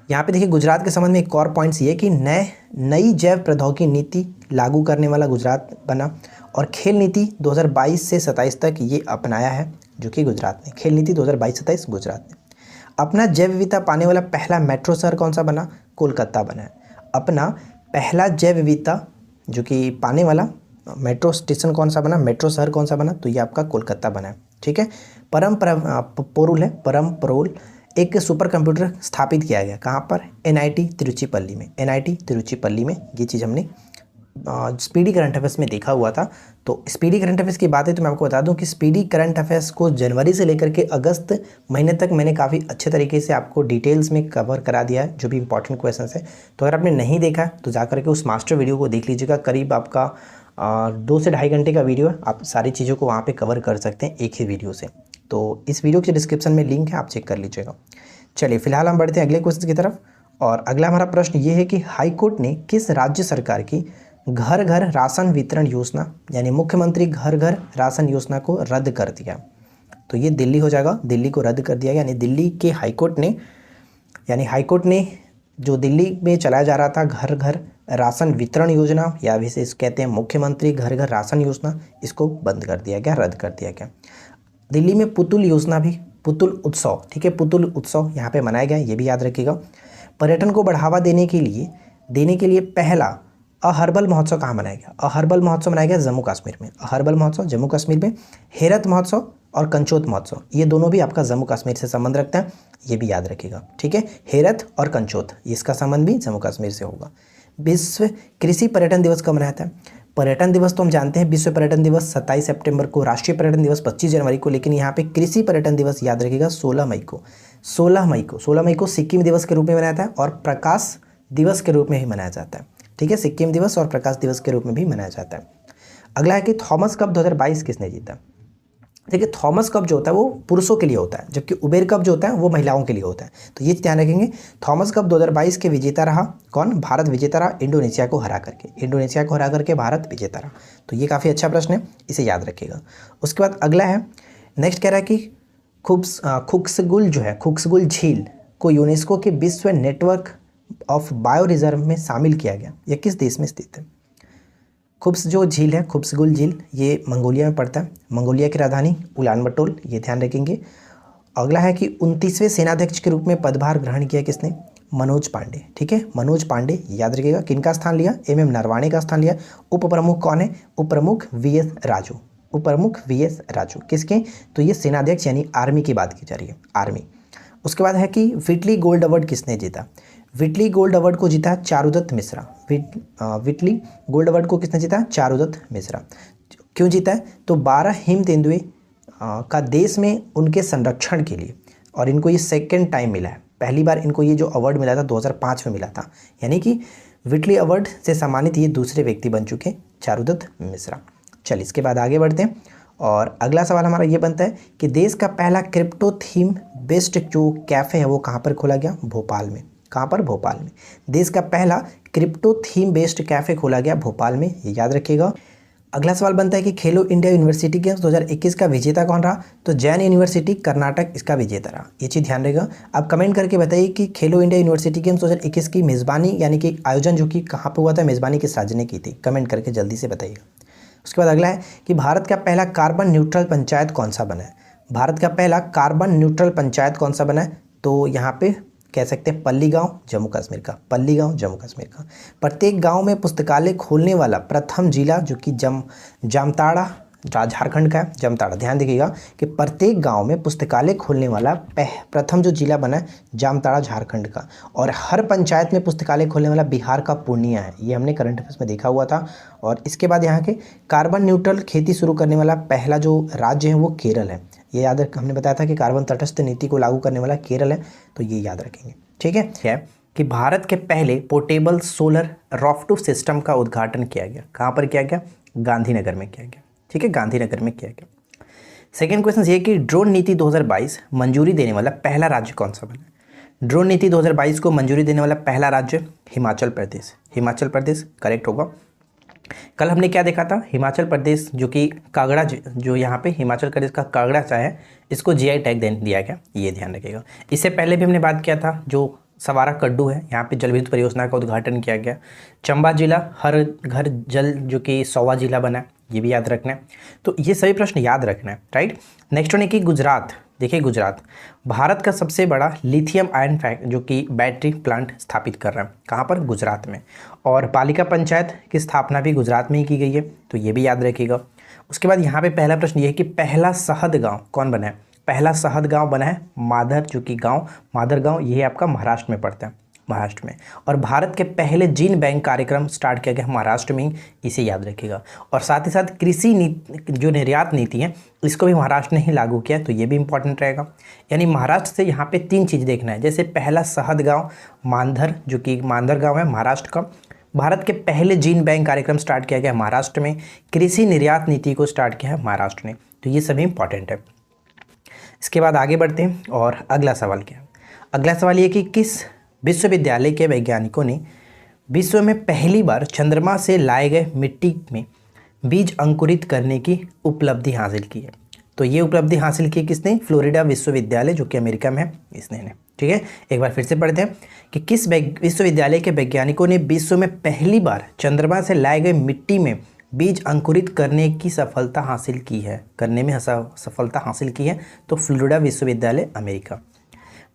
यहाँ पे देखिए गुजरात के संबंध में एक और पॉइंट्स ये कि नई जैव प्रौद्योगिकी नीति लागू करने वाला गुजरात बना। और खेल नीति 2022 से 27 तक ये अपनाया है जो कि गुजरात ने, खेल नीति 2022-27 गुजरात ने। अपना जैव विविधता पाने वाला पहला मेट्रो शहर कौन सा बना? कोलकाता बना है। अपना पहला जैव विविधता जो कि पाने वाला मेट्रो स्टेशन कौन सा बना, मेट्रो शहर कौन सा बना? तो ये आपका कोलकाता बना है। ठीक है, परम पोरुल एक सुपर कंप्यूटर स्थापित किया गया, कहाँ पर? एनआईटी तिरुचिपल्ली में, एनआईटी तिरुचिपल्ली में। ये चीज़ हमने स्पीडी करंट अफेयर्स में देखा हुआ था। तो स्पीडी करंट अफेयर्स की बात है तो मैं आपको बता दूं कि स्पीडी करंट अफेयर्स को जनवरी से लेकर के अगस्त महीने तक मैंने काफ़ी अच्छे तरीके से आपको डिटेल्स में कवर करा दिया है, जो भी इंपॉर्टेंट क्वेश्चन है। तो अगर आपने नहीं देखा तो जा करके उस मास्टर वीडियो को देख लीजिएगा, करीब आपका 2 से ढाई घंटे का वीडियो है, आप सारी चीज़ों को वहाँ पर कवर कर सकते हैं एक ही वीडियो से। तो इस वीडियो के डिस्क्रिप्शन में लिंक है, आप चेक कर लीजिएगा। चलिए फिलहाल हम बढ़ते हैं अगले क्वेश्चन की तरफ। और अगला हमारा प्रश्न ये है कि हाईकोर्ट ने किस राज्य सरकार की घर घर राशन वितरण योजना यानी मुख्यमंत्री घर घर राशन योजना को रद्द कर दिया? तो ये दिल्ली हो जाएगा, दिल्ली को रद्द कर दिया गया। यानी दिल्ली के हाईकोर्ट ने जो दिल्ली में चलाया जा रहा था घर घर राशन वितरण योजना या विशेष कहते हैं मुख्यमंत्री घर घर राशन योजना, इसको बंद कर दिया गया, रद्द कर दिया गया। दिल्ली में पुतुल योजना भी, पुतुल उत्सव, ठीक है, पुतुल उत्सव यहाँ पे मनाया गया, ये भी याद रखिएगा। पर्यटन को बढ़ावा देने के लिए पहला अहर्बल महोत्सव कहाँ मनाया गया? अहर्बल महोत्सव मनाया गया जम्मू कश्मीर में। अहर्बल महोत्सव जम्मू कश्मीर में। हेरत महोत्सव और कंचोत महोत्सव, ये दोनों भी आपका जम्मू कश्मीर से संबंध रखता है, ये भी याद रखिएगा। ठीक है, हेरत और कंचोत, इसका संबंध भी जम्मू कश्मीर से होगा। विश्व कृषि पर्यटन दिवस कब मनाया था? पर्यटन दिवस तो हम जानते हैं, विश्व पर्यटन दिवस 27 सितंबर को, राष्ट्रीय पर्यटन दिवस 25 जनवरी को, लेकिन यहाँ पे कृषि पर्यटन दिवस याद रखिएगा 16 मई को। 16 मई को सिक्किम दिवस के रूप में मनाया था और प्रकाश दिवस के रूप में भी मनाया जाता है। ठीक है, सिक्किम दिवस और प्रकाश दिवस के रूप में भी मनाया जाता है। अगला है कि थॉमस कप 2022 किसने जीता? देखिए थॉमस कप जो होता है वो पुरुषों के लिए होता है, जबकि उबेर कप जो होता है वो महिलाओं के लिए होता है। तो ये ध्यान रखेंगे। थॉमस कप 2022 के विजेता रहा कौन? भारत विजेता रहा, इंडोनेशिया को हरा करके भारत विजेता रहा। तो ये काफ़ी अच्छा प्रश्न है, इसे याद रखिएगा। उसके बाद अगला है, नेक्स्ट कह रहा है कि खुक्सगुल झील को यूनेस्को के विश्व नेटवर्क ऑफ बायो रिजर्व में शामिल किया गया, यह किस देश में स्थित है? खुक्सगुल झील ये मंगोलिया में पड़ता है। मंगोलिया की राजधानी उलानबटोर, ये ध्यान रखेंगे। अगला है कि 29वें सेनाध्यक्ष के रूप में पदभार ग्रहण किया किसने? मनोज पांडे। ठीक है, मनोज पांडे याद रखिएगा। किनका स्थान लिया? MM नरवाणे का स्थान लिया। उप प्रमुख कौन है? उप प्रमुख VS राजू। किसके? तो ये सेनाध्यक्ष यानी आर्मी की बात की जा रही है, आर्मी। उसके बाद है कि व्हिटली गोल्ड अवार्ड किसने जीता? व्हिटली गोल्ड अवार्ड को जीता Charudatta Mishra. Whitley gold award को किसने जीता? चारुदत्त मिश्रा। क्यों जीता है? तो 12 हिम तेंदुए का देश में उनके संरक्षण के लिए, और इनको ये सेकंड टाइम मिला है। पहली बार इनको ये जो अवार्ड मिला था 2005 में मिला था, यानी कि व्हिटली अवार्ड से सम्मानित ये दूसरे व्यक्ति बन चुके चारुदत्त मिश्रा। चलिए इसके बाद आगे बढ़ते हैं और अगला सवाल हमारा ये बनता है कि देश का पहला क्रिप्टो थीम बेस्ड जो कैफ़े है वो कहाँ पर खोला गया? भोपाल में। कहाँ पर? भोपाल में। देश का पहला क्रिप्टो थीम बेस्ड कैफ़े खोला गया भोपाल में, ये याद रखिएगा। अगला सवाल बनता है कि खेलो इंडिया यूनिवर्सिटी गेम्स 2021 का विजेता कौन रहा? तो जैन यूनिवर्सिटी कर्नाटक इसका विजेता रहा। ये चीज़ ध्यान रहेगा। आप कमेंट करके बताइए कि खेलो इंडिया यूनिवर्सिटी गेम्स 2021 की मेज़बानी यानी कि आयोजन जो कि कहाँ पे हुआ था, मेज़बानी किस राज्य ने की थी? कमेंट करके जल्दी से बताइएगा। उसके बाद अगला है कि भारत का पहला कार्बन न्यूट्रल पंचायत कौन सा बना है? भारत का पहला कार्बन न्यूट्रल पंचायत कौन सा बना है? तो यहाँ पे कह सकते हैं पल्ली गांव जम्मू कश्मीर का, पल्ली गांव जम्मू कश्मीर का। प्रत्येक गांव में पुस्तकालय खोलने वाला प्रथम जिला जो कि जामताड़ा झारखंड का है, जामताड़ा। ध्यान देखिएगा कि प्रत्येक गांव में पुस्तकालय खोलने वाला प्रथम जो जिला बना है जामताड़ा झारखंड का। और हर पंचायत में पुस्तकालय खोलने वाला बिहार का पूर्णिया है। ये हमने करंट अफेयर्स में देखा हुआ था। और इसके बाद यहाँ के कार्बन न्यूट्रल खेती शुरू करने वाला पहला जो राज्य है वो केरल है। ये याद रख, हमने बताया था कि कार्बन तटस्थ नीति को लागू करने वाला केरल है, तो ये याद रखेंगे। ठीक है कि भारत के पहले पोर्टेबल सोलर रॉफ्टूफ सिस्टम का उद्घाटन किया गया। कहाँ पर किया गया? गांधीनगर में किया गया। ठीक है, गांधीनगर में किया गया। सेकेंड क्वेश्चन ये कि ड्रोन नीति 2022 मंजूरी देने वाला पहला राज्य कौन सा बना? ड्रोन नीति 2022 को मंजूरी देने वाला पहला राज्य हिमाचल प्रदेश। हिमाचल प्रदेश करेक्ट होगा। कल हमने क्या देखा था? हिमाचल प्रदेश जो कि कांगड़ा, जो यहाँ पे हिमाचल प्रदेश का कांगड़ा चाय है, इसको जीआई टैग दिया गया। ये ध्यान रखिएगा। इससे पहले भी हमने बात किया था जो सवारा कड्डू है, यहाँ पे जल विद्युत परियोजना का उद्घाटन किया गया। चंबा जिला हर घर जल जो कि 100वां जिला बना, ये भी याद रखना है। तो ये सभी प्रश्न याद रखना है, राइट। नेक्स्ट वन है कि गुजरात। देखिए गुजरात भारत का सबसे बड़ा लिथियम आयन जो कि बैटरी प्लांट स्थापित कर रहा है। कहाँ पर? गुजरात में। और पालिका पंचायत की स्थापना भी गुजरात में ही की गई है, तो ये भी याद रखिएगा। उसके बाद यहाँ पे पहला प्रश्न ये है कि पहला शहद गाँव कौन बना है? पहला शहद गांव बना है माधर, जो कि गांव माधर गांव, ये आपका महाराष्ट्र में पड़ता है, महाराष्ट्र में। और भारत के पहले जीन बैंक कार्यक्रम स्टार्ट किया गया महाराष्ट्र में ही, इसे याद रखिएगा। और साथ ही साथ कृषि नीति जो निर्यात नीति है इसको भी महाराष्ट्र ने ही लागू किया, तो ये भी इंपॉर्टेंट रहेगा। यानी महाराष्ट्र से यहाँ पे 3 चीज़ देखना है। जैसे पहला शहद गाँव मांधर, जो कि मांधर गाँव है महाराष्ट्र का। भारत के पहले जीन बैंक कार्यक्रम स्टार्ट किया गया महाराष्ट्र में। कृषि निर्यात नीति को स्टार्ट किया है महाराष्ट्र ने, तो ये सभी इंपॉर्टेंट है। इसके बाद आगे बढ़ते हैं और अगला सवाल क्या है? अगला सवाल ये कि किस विश्वविद्यालय के वैज्ञानिकों ने विश्व में पहली बार चंद्रमा से लाए गए मिट्टी में बीज अंकुरित करने की उपलब्धि हासिल की है? तो ये उपलब्धि हासिल की किसने? फ्लोरिडा विश्वविद्यालय जो कि अमेरिका में है, इसने ने। ठीक है, एक बार फिर से पढ़ते हैं कि किस विश्वविद्यालय के वैज्ञानिकों ने विश्व में पहली बार चंद्रमा से लाए गए मिट्टी में बीज अंकुरित करने की सफलता हासिल की है, करने में सफलता हासिल की है? तो फ्लोरिडा विश्वविद्यालय अमेरिका।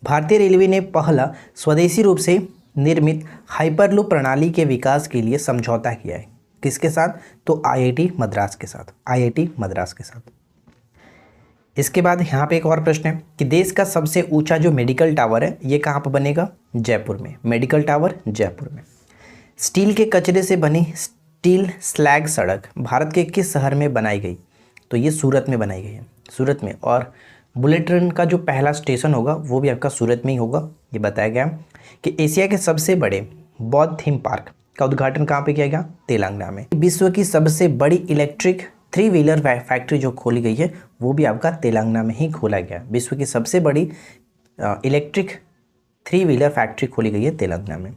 भारतीय रेलवे ने पहला स्वदेशी रूप से निर्मित हाइपरलूप प्रणाली के विकास के लिए समझौता किया है। किसके साथ? तो आईआईटी मद्रास के साथ, आईआईटी मद्रास के साथ। इसके बाद यहाँ पे एक और प्रश्न है कि देश का सबसे ऊंचा जो मेडिकल टावर है ये कहाँ पर बनेगा? जयपुर में। मेडिकल टावर जयपुर में। स्टील के कचरे से बनी स्टील स्लैग सड़क भारत के किस शहर में बनाई गई? तो ये सूरत में बनाई गई है, सूरत में। और बुलेट ट्रेन का जो पहला स्टेशन होगा वो भी आपका सूरत में ही होगा। ये बताया गया कि एशिया के सबसे बड़े बौद्ध थीम पार्क का उद्घाटन कहाँ पे किया गया? तेलंगाना में। विश्व की सबसे बड़ी इलेक्ट्रिक 3 व्हीलर फैक्ट्री जो खोली गई है वो भी आपका तेलंगाना में ही खोला गया। विश्व की सबसे बड़ी इलेक्ट्रिक 3 व्हीलर फैक्ट्री खोली गई है तेलंगाना में।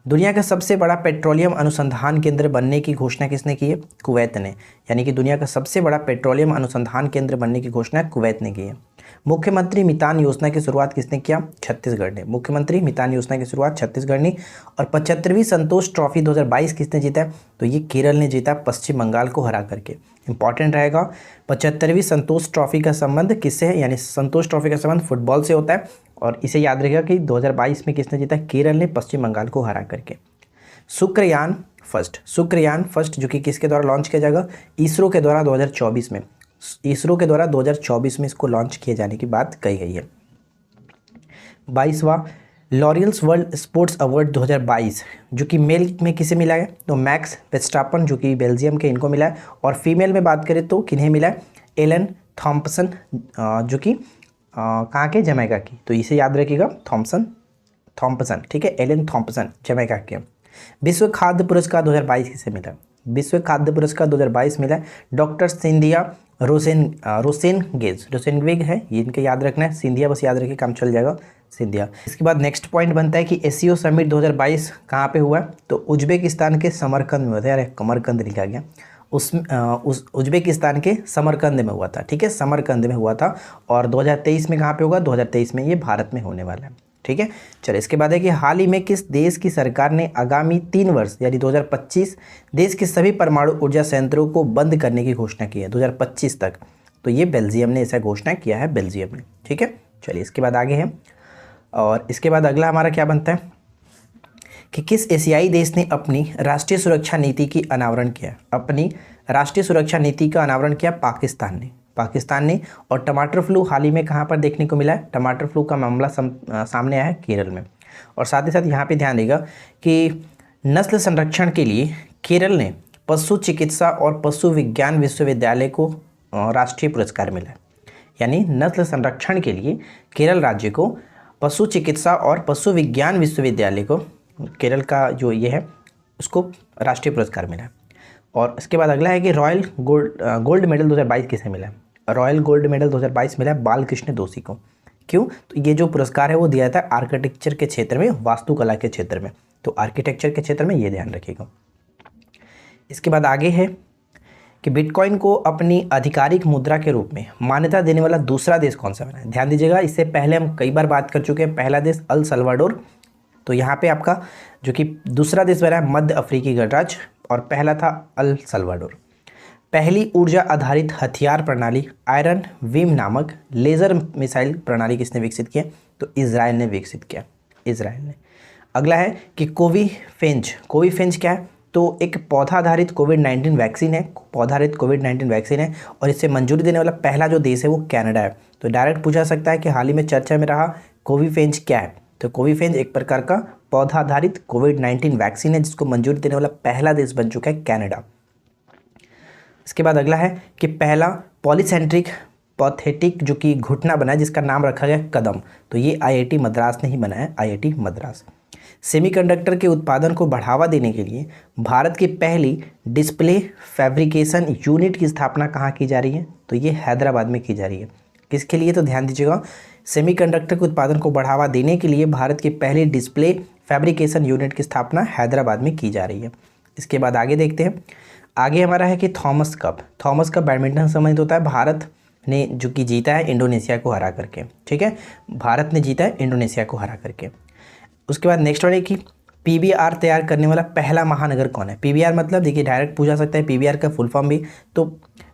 दुनिया का सबसे बड़ा पेट्रोलियम अनुसंधान केंद्र बनने की घोषणा किसने की है? कुवैत ने। यानी कि दुनिया का सबसे बड़ा पेट्रोलियम अनुसंधान केंद्र बनने की घोषणा कुवैत ने की है। मुख्यमंत्री मितान योजना की शुरुआत किसने किया? छत्तीसगढ़ ने। मुख्यमंत्री मितान योजना की शुरुआत छत्तीसगढ़ ने। और 75वीं संतोष ट्रॉफी 2022 किसने जीता है? तो ये केरल ने जीता, पश्चिम बंगाल को हरा करके। इंपॉर्टेंट रहेगा। 75वीं संतोष ट्रॉफी का संबंध किससे है? यानी संतोष ट्रॉफी का संबंध फुटबॉल से होता है। और इसे याद रखिएगा कि 2022 में किसने जीता? केरल ने, पश्चिम बंगाल को हरा करके। शुक्रयान फर्स्ट जो कि किसके द्वारा लॉन्च किया जाएगा? इसरो के द्वारा 2024 में। इसरो के द्वारा 2024 में इसको लॉन्च किए जाने की बात कही गई है। 22वां लॉरियल्स वर्ल्ड स्पोर्ट्स अवार्ड 2022 जो कि मेल में किसे मिला है? तो मैक्स वेस्टापन जो कि बेल्जियम के, इनको मिला है। और फीमेल में बात करें तो किन्हें मिला है? एलन थॉम्पसन जो कि कहाँ के? जमैका की। तो इसे याद रखिएगा, थॉम्पसन। ठीक है, एलन थॉम्पसन जमैका के। विश्व खाद्य पुरस्कार 2022 किसे मिला? विश्व खाद्य पुरस्कार 2022 मिला है डॉक्टर सिंधिया रोसेनवेग है, ये इनके याद रखना है। सिंधिया बस याद रखिए, काम चल जाएगा, सिंधिया। इसके बाद नेक्स्ट पॉइंट बनता है कि एससीओ समिट 2022 कहाँ पे हुआ है? तो उज्बेकिस्तान के समरकंद में हुआ था। यार कमरकंद लिखा गया। उस उज्बेकिस्तान के समरकंद में हुआ था, ठीक है, समरकंद में हुआ था। और 2023 में कहाँ पे होगा, 2023 में ये भारत में होने वाला है, ठीक है। चलो इसके बाद है कि हाल ही में किस देश की सरकार ने आगामी 3 वर्ष यानी 2025 देश के सभी परमाणु ऊर्जा संयंत्रों को बंद करने की घोषणा की है 2025 तक। तो ये बेल्जियम ने ऐसा घोषणा किया है, बेल्जियम ने, ठीक है। चलिए इसके बाद आगे हैं, और इसके बाद अगला हमारा क्या बनता है कि किस एशियाई देश ने अपनी राष्ट्रीय सुरक्षा नीति की अनावरण किया। अपनी राष्ट्रीय सुरक्षा नीति का अनावरण किया पाकिस्तान ने। और टमाटर फ्लू हाल ही में कहाँ पर देखने को मिला है, टमाटर फ्लू का मामला सामने आया है केरल में। और साथ ही साथ यहाँ पे ध्यान देगा कि नस्ल संरक्षण के लिए केरल ने पशु चिकित्सा और पशु विज्ञान विश्वविद्यालय को राष्ट्रीय पुरस्कार मिला है। यानी नस्ल संरक्षण के लिए केरल राज्य को पशु चिकित्सा और पशु विज्ञान विश्वविद्यालय को, केरल का जो ये है उसको राष्ट्रीय पुरस्कार मिला है। और इसके बाद अगला है कि रॉयल गोल्ड मेडल 2022 किसे मिला है। रॉयल गोल्ड मेडल 2022 मिला है बालकृष्ण दोषी को। क्यों, तो ये जो पुरस्कार है वो दिया जाता है आर्किटेक्चर के क्षेत्र में, वास्तुकला के क्षेत्र में। तो आर्किटेक्चर के क्षेत्र में ये ध्यान रखिएगा। इसके बाद आगे है कि बिटकॉइन को अपनी आधिकारिक मुद्रा के रूप में मान्यता देने वाला दूसरा देश कौन सा बना है। ध्यान दीजिएगा, इससे पहले हम कई बार बात कर चुके हैं। पहला देश अल सल्वाडोर, तो यहाँ पे आपका जो कि दूसरा देश बना है मध्य अफ्रीकी गणराज्य, और पहला था अल सल्वाडोर। पहली ऊर्जा आधारित हथियार प्रणाली आयरन विम नामक लेज़र मिसाइल प्रणाली किसने विकसित किया, तो इजराइल ने विकसित किया, इजराइल ने। अगला है कि कोविफेंज क्या है, तो एक पौधा आधारित कोविड-19 वैक्सीन है, पौधा आधारित कोविड-19 वैक्सीन है। और इससे मंजूरी देने वाला पहला जो देश है वो कनाडा है। तो डायरेक्ट पूछा सकता है कि हाल ही में चर्चा में रहा कोविफेंज क्या है, तो कोविफेंज एक प्रकार का पौधा आधारित कोविड-19 वैक्सीन है जिसको मंजूरी देने वाला पहला देश बन चुका है कनाडा। इसके बाद अगला है कि पहला पॉलीसेंट्रिक पैथेटिक जो कि घुटना बना है जिसका नाम रखा गया कदम, तो ये आईआईटी मद्रास ने ही बनाया, आईआईटी मद्रास। सेमीकंडक्टर के उत्पादन को बढ़ावा देने के लिए भारत की पहली डिस्प्ले फैब्रिकेशन यूनिट की स्थापना कहाँ की जा रही है, तो ये हैदराबाद में की जा रही है। किसके लिए, तो ध्यान दीजिएगा, सेमीकंडक्टर के उत्पादन को बढ़ावा देने के लिए भारत की पहली डिस्प्ले फैब्रिकेशन यूनिट की स्थापना हैदराबाद में की जा रही है। इसके बाद आगे देखते हैं, आगे हमारा है कि थॉमस कप बैडमिंटन संबंधित होता है। भारत ने जो कि जीता है इंडोनेशिया को हरा करके, ठीक है, भारत ने जीता है इंडोनेशिया को हरा करके। उसके बाद नेक्स्ट वन है कि पीबीआर तैयार करने वाला पहला महानगर कौन है। पीबीआर मतलब देखिए डायरेक्ट पूछा सकता है, पीबीआर का फुल फॉर्म भी, तो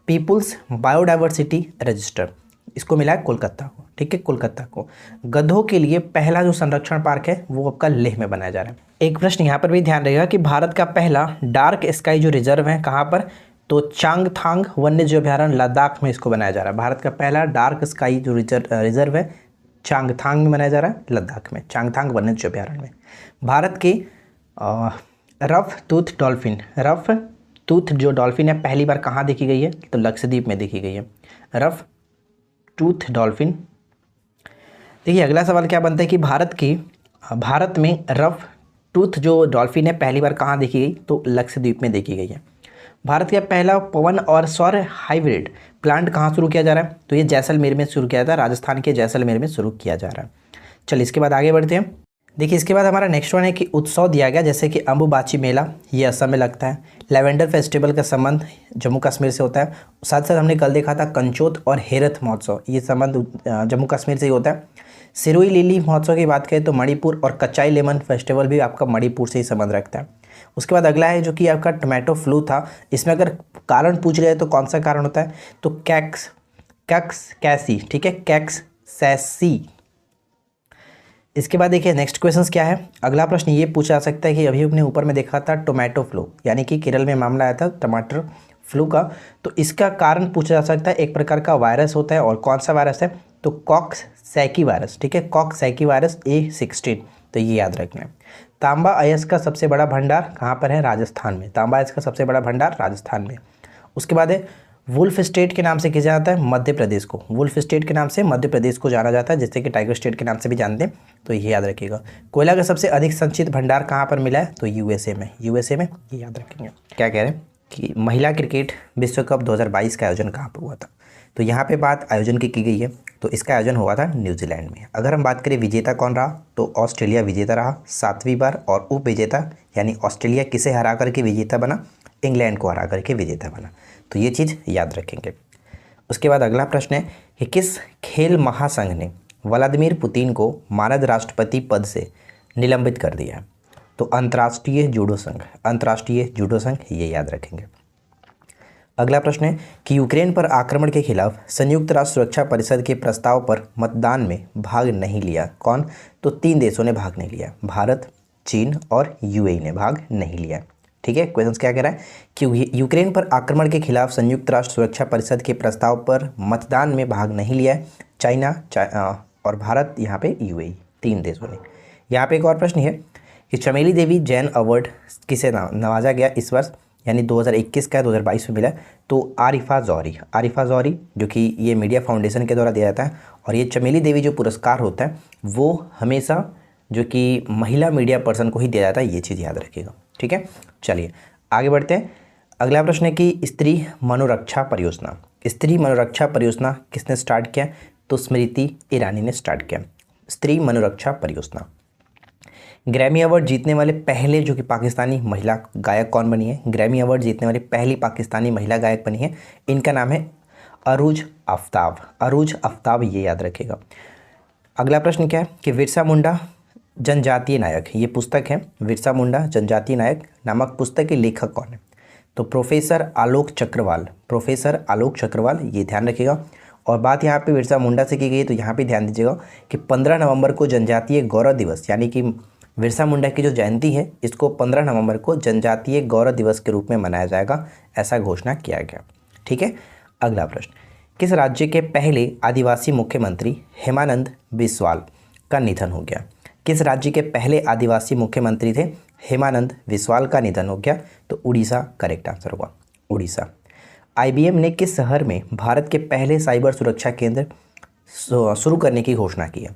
पीपुल्स बायोडाइवर्सिटी रजिस्टर, इसको मिला है कोलकाता को, ठीक है, कोलकाता को। गधों के लिए पहला जो संरक्षण पार्क है वो आपका लेह में बनाया जा रहा है। एक प्रश्न यहाँ पर भी ध्यान रहेगा कि भारत का पहला डार्क स्काई जो रिजर्व है कहाँ पर, तो चांगथांग वन्यजीव अभयारण्य लद्दाख में इसको बनाया जा रहा है। भारत का पहला डार्क स्काई जो रिजर्व है चांगथांग में बनाया जा रहा है, लद्दाख में, चांगथांग वन्यजीव अभयारण्य में। भारत के रफ टूथ जो डॉल्फिन है पहली बार कहाँ देखी गई है, तो लक्षद्वीप में देखी गई है, रफ टूथ डॉल्फिन। देखिए अगला सवाल क्या बनता है कि भारत में रफ टूथ जो डॉल्फिन है पहली बार कहाँ देखी गई, तो लक्षद्वीप में देखी गई है। भारत का पहला पवन और सौर हाइब्रिड प्लांट कहाँ शुरू किया जा रहा है, तो ये जैसलमेर में शुरू किया जाता है, राजस्थान के जैसलमेर में शुरू किया जा रहा है। चलिए इसके बाद आगे बढ़ते हैं। देखिए इसके बाद हमारा नेक्स्ट वन है कि उत्सव दिया गया, जैसे कि अम्बुबाची मेला ये असम में लगता है, लेवेंडर फेस्टिवल का संबंध जम्मू कश्मीर से होता है। साथ साथ हमने कल देखा था कंचोत और हेरथ महोत्सव, ये संबंध जम्मू कश्मीर से ही होता है। सिरोही लिली महोत्सव की बात करें तो मणिपुर, और कच्चाई लेमन फेस्टिवल भी आपका मणिपुर से ही संबंध रखता है। उसके बाद अगला है जो कि आपका टोमेटो फ्लू था, इसमें अगर कारण पूछ रहे हैं तो कौन सा कारण होता है, तो कैक्स कैसी, ठीक है, कैक्स सैसी। इसके बाद देखिए नेक्स्ट क्वेश्चन क्या है। अगला प्रश्न ये पूछा जा सकता है कि अभी अपने ऊपर में देखा था टोमेटो फ्लू, यानी कि केरल में मामला आया था टमाटर फ्लू का, तो इसका कारण पूछा जा सकता है। एक प्रकार का वायरस होता है, और कौन सा वायरस है, तो कॉक्ससैकी वायरस, ठीक है, कॉक्ससैकी वायरस A16, तो ये याद रखना है। तांबा अयस्क का सबसे बड़ा भंडार कहाँ पर है, राजस्थान में, तांबा अयस्क का सबसे बड़ा भंडार राजस्थान में। उसके बाद है वुल्फ स्टेट के नाम से किया जाता है मध्य प्रदेश को, वुल्फ स्टेट के नाम से मध्य प्रदेश को जाना जाता है, जैसे कि टाइगर स्टेट के नाम से भी जानते हैं, तो ये याद रखिएगा। कोयला का सबसे अधिक संचित भंडार कहाँ पर मिला है, तो यूएसए में, ये याद रखेंगे। क्या कह रहे हैं कि महिला क्रिकेट विश्व कप 2022 का आयोजन कहाँ पर हुआ था, तो यहाँ पे बात आयोजन की गई है, तो इसका आयोजन हुआ था न्यूजीलैंड में। अगर हम बात करें विजेता कौन रहा, तो ऑस्ट्रेलिया विजेता रहा 7वीं बार, और उप विजेता यानी ऑस्ट्रेलिया किसे हरा करके विजेता बना, इंग्लैंड को हरा करके विजेता बना। तो ये चीज़ याद रखेंगे। उसके बाद अगला प्रश्न है कि किस खेल महासंघ ने व्लादिमीर पुतिन को मानद राष्ट्रपति पद से निलंबित कर दिया? तो अंतर्राष्ट्रीय जूडो संघ, अंतर्राष्ट्रीय जूडो संघ, ये याद रखेंगे। अगला प्रश्न है कि यूक्रेन पर आक्रमण के खिलाफ संयुक्त राष्ट्र सुरक्षा परिषद के प्रस्ताव पर मतदान में भाग नहीं लिया। कौन? तो 3 देशों ने भाग नहीं लिया, भारत, चीन और यूएई ने भाग नहीं लिया। ठीक है, क्वेश्चन क्या कह रहा है कि यूक्रेन पर आक्रमण के खिलाफ संयुक्त राष्ट्र सुरक्षा परिषद के प्रस्ताव पर मतदान में भाग नहीं लिया है चाइना और भारत, यहाँ पे यूएई, 3 देशों ने। यहाँ पे एक और प्रश्न है कि चमेली देवी जैन अवार्ड किसे नवाजा गया इस वर्ष, यानी 2021 का 2022 में मिला? तो आरिफा जौहरी, जो कि ये मीडिया फाउंडेशन के द्वारा दिया जाता है। और ये चमेली देवी जो पुरस्कार होता है वो हमेशा जो कि महिला मीडिया पर्सन को ही दिया जाता है, ये चीज़ याद रखिएगा। ठीक है, चलिए आगे बढ़ते हैं। अगला प्रश्न है कि स्त्री मनोरक्षा परियोजना, स्त्री मनोरक्षा परियोजना किसने स्टार्ट किया? तो स्मृति ईरानी ने स्टार्ट किया स्त्री मनोरक्षा परियोजना। ग्रैमी अवार्ड जीतने वाले पहले जो कि पाकिस्तानी महिला गायक कौन बनी है? ग्रैमी अवार्ड जीतने वाली पहली पाकिस्तानी महिला गायक बनी है, इनका नाम है अरूज आफ्ताब, ये याद रखेगा। अगला प्रश्न क्या है कि बिरसा मुंडा जनजातीय नायक, ये पुस्तक है बिरसा मुंडा जनजातीय नायक नामक पुस्तक के लेखक कौन है? तो प्रोफेसर आलोक चक्रवाल, ये ध्यान रखिएगा। और बात यहाँ पे बिरसा मुंडा से की गई, तो यहाँ पे ध्यान दीजिएगा कि 15 नवंबर को जनजातीय गौरव दिवस, यानी कि बिरसा मुंडा की जो जयंती है इसको 15 नवंबर को जनजातीय गौरव दिवस के रूप में मनाया जाएगा, ऐसा घोषणा किया गया। ठीक है, अगला प्रश्न, किस राज्य के पहले आदिवासी मुख्यमंत्री हेमानंद बिस्वाल का निधन हो गया? किस राज्य के पहले आदिवासी मुख्यमंत्री थे? हेमानंद बिस्वाल का निधन हो गया। तो उड़ीसा करेक्ट आंसर होगा, उड़ीसा। IBM ने किस शहर में भारत के पहले साइबर सुरक्षा केंद्र शुरू करने की घोषणा की है?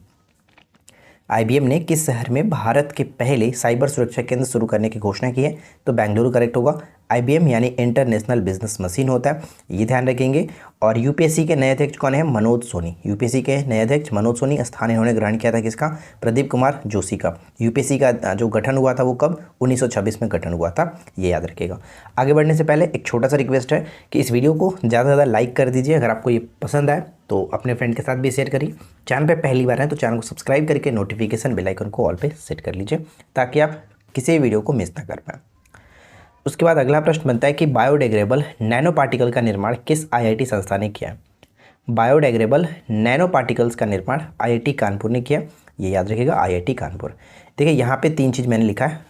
IBM ने किस शहर में भारत के पहले साइबर सुरक्षा केंद्र शुरू करने की घोषणा की है? तो बेंगलुरु करेक्ट होगा। IBM यानी इंटरनेशनल बिजनेस मशीन होता है, ये ध्यान रखेंगे। और यूपीएससी के नए अध्यक्ष कौन है? मनोज सोनी, यूपीएससी के नए अध्यक्ष मनोज सोनी। स्थान इन्होंने ग्रहण किया था किसका? प्रदीप कुमार जोशी का। यूपीएससी का जो गठन हुआ था वो कब? 1926 में गठन हुआ था, ये याद रखिएगा। आगे बढ़ने से पहले एक छोटा सा रिक्वेस्ट है कि इस वीडियो को ज़्यादा से ज़्यादा लाइक कर दीजिए। अगर आपको ये पसंद आए तो अपने फ्रेंड के साथ भी शेयर करिए। चैनल पे पहली बार है तो चैनल को सब्सक्राइब करके नोटिफिकेशन बेल आइकन को ऑल पे सेट कर लीजिए, ताकि आप किसी भी वीडियो को मिस ना कर पाएँ। उसके बाद अगला प्रश्न बनता है कि बायोडिग्रेडेबल नैनो पार्टिकल का निर्माण किस IIT संस्था ने किया? बायोडिग्रेडेबल नैनो पार्टिकल्स का निर्माण IIT कानपुर ने किया, ये याद रखिएगा, IIT कानपुर। देखिए यहाँ पे 3 चीज़ मैंने लिखा है।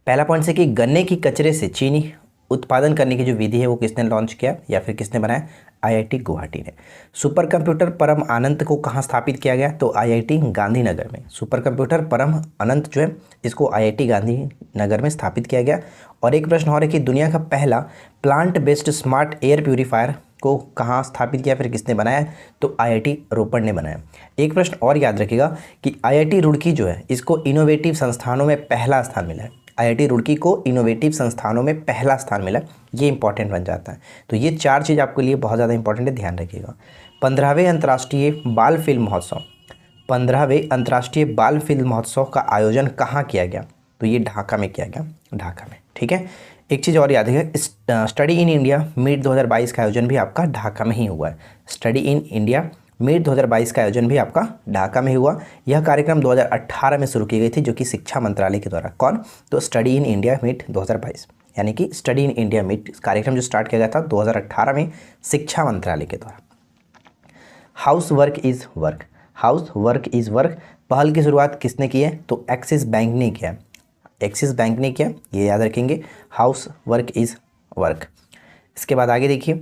पहला पॉइंट से कि गन्ने की कचरे से चीनी उत्पादन करने की जो विधि है वो किसने लॉन्च किया या फिर किसने बनाया? IIT गुवाहाटी ने। सुपर कंप्यूटर परम अनंत को कहाँ स्थापित किया गया? तो IIT गांधीनगर में। सुपर कंप्यूटर परम अनंत जो है इसको IIT गांधीनगर में स्थापित किया गया। और एक प्रश्न और है कि दुनिया का पहला plant based smart air purifier को कहाँ स्थापित किया, फिर किसने बनाया? तो IIT रोपड़ ने बनाया। एक प्रश्न और याद रखिएगा कि IIT रुड़की जो है इसको इनोवेटिव संस्थानों में पहला स्थान मिला है। IIT रुड़की को इनोवेटिव संस्थानों में पहला स्थान मिला, ये इंपॉर्टेंट बन जाता है। तो ये 4 चीज़ आपके लिए बहुत ज़्यादा इंपॉर्टेंट है, ध्यान रखिएगा। 15वें अंतर्राष्ट्रीय बाल फिल्म महोत्सव, 15वें अंतर्राष्ट्रीय बाल फिल्म महोत्सव का आयोजन कहाँ किया गया? तो ये ढाका में किया गया, ढाका में। ठीक है, एक चीज़ और याद रखिएगा, स्टडी इन इंडिया मीट 2022 का आयोजन भी आपका ढाका में ही हुआ है। स्टडी इन इंडिया मीट 2022 का आयोजन भी आपका ढाका में हुआ। यह कार्यक्रम 2018 में शुरू की गई थी, जो कि शिक्षा मंत्रालय के द्वारा। कौन? तो स्टडी इन इंडिया मीट 2022, यानी कि स्टडी इन इंडिया मीट कार्यक्रम जो स्टार्ट किया गया था 2018 में शिक्षा मंत्रालय के द्वारा। House work is work, house work is work पहल की शुरुआत किसने की है? तो एक्सिस बैंक ने किया, एक्सिस बैंक ने किया, ये याद रखेंगे, हाउस वर्क इज़ वर्क। इसके बाद आगे देखिए,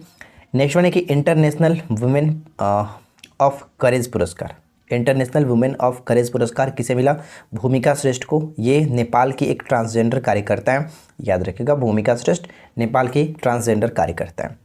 नेक्स्ट वन है कि इंटरनेशनल वुमेन ऑफ करेज पुरस्कार, इंटरनेशनल वुमेन ऑफ करेज पुरस्कार किसे मिला? भूमिका श्रेष्ठ को। ये नेपाल की एक ट्रांसजेंडर कार्यकर्ता है, याद रखिएगा, भूमिका श्रेष्ठ नेपाल की ट्रांसजेंडर कार्यकर्ता है।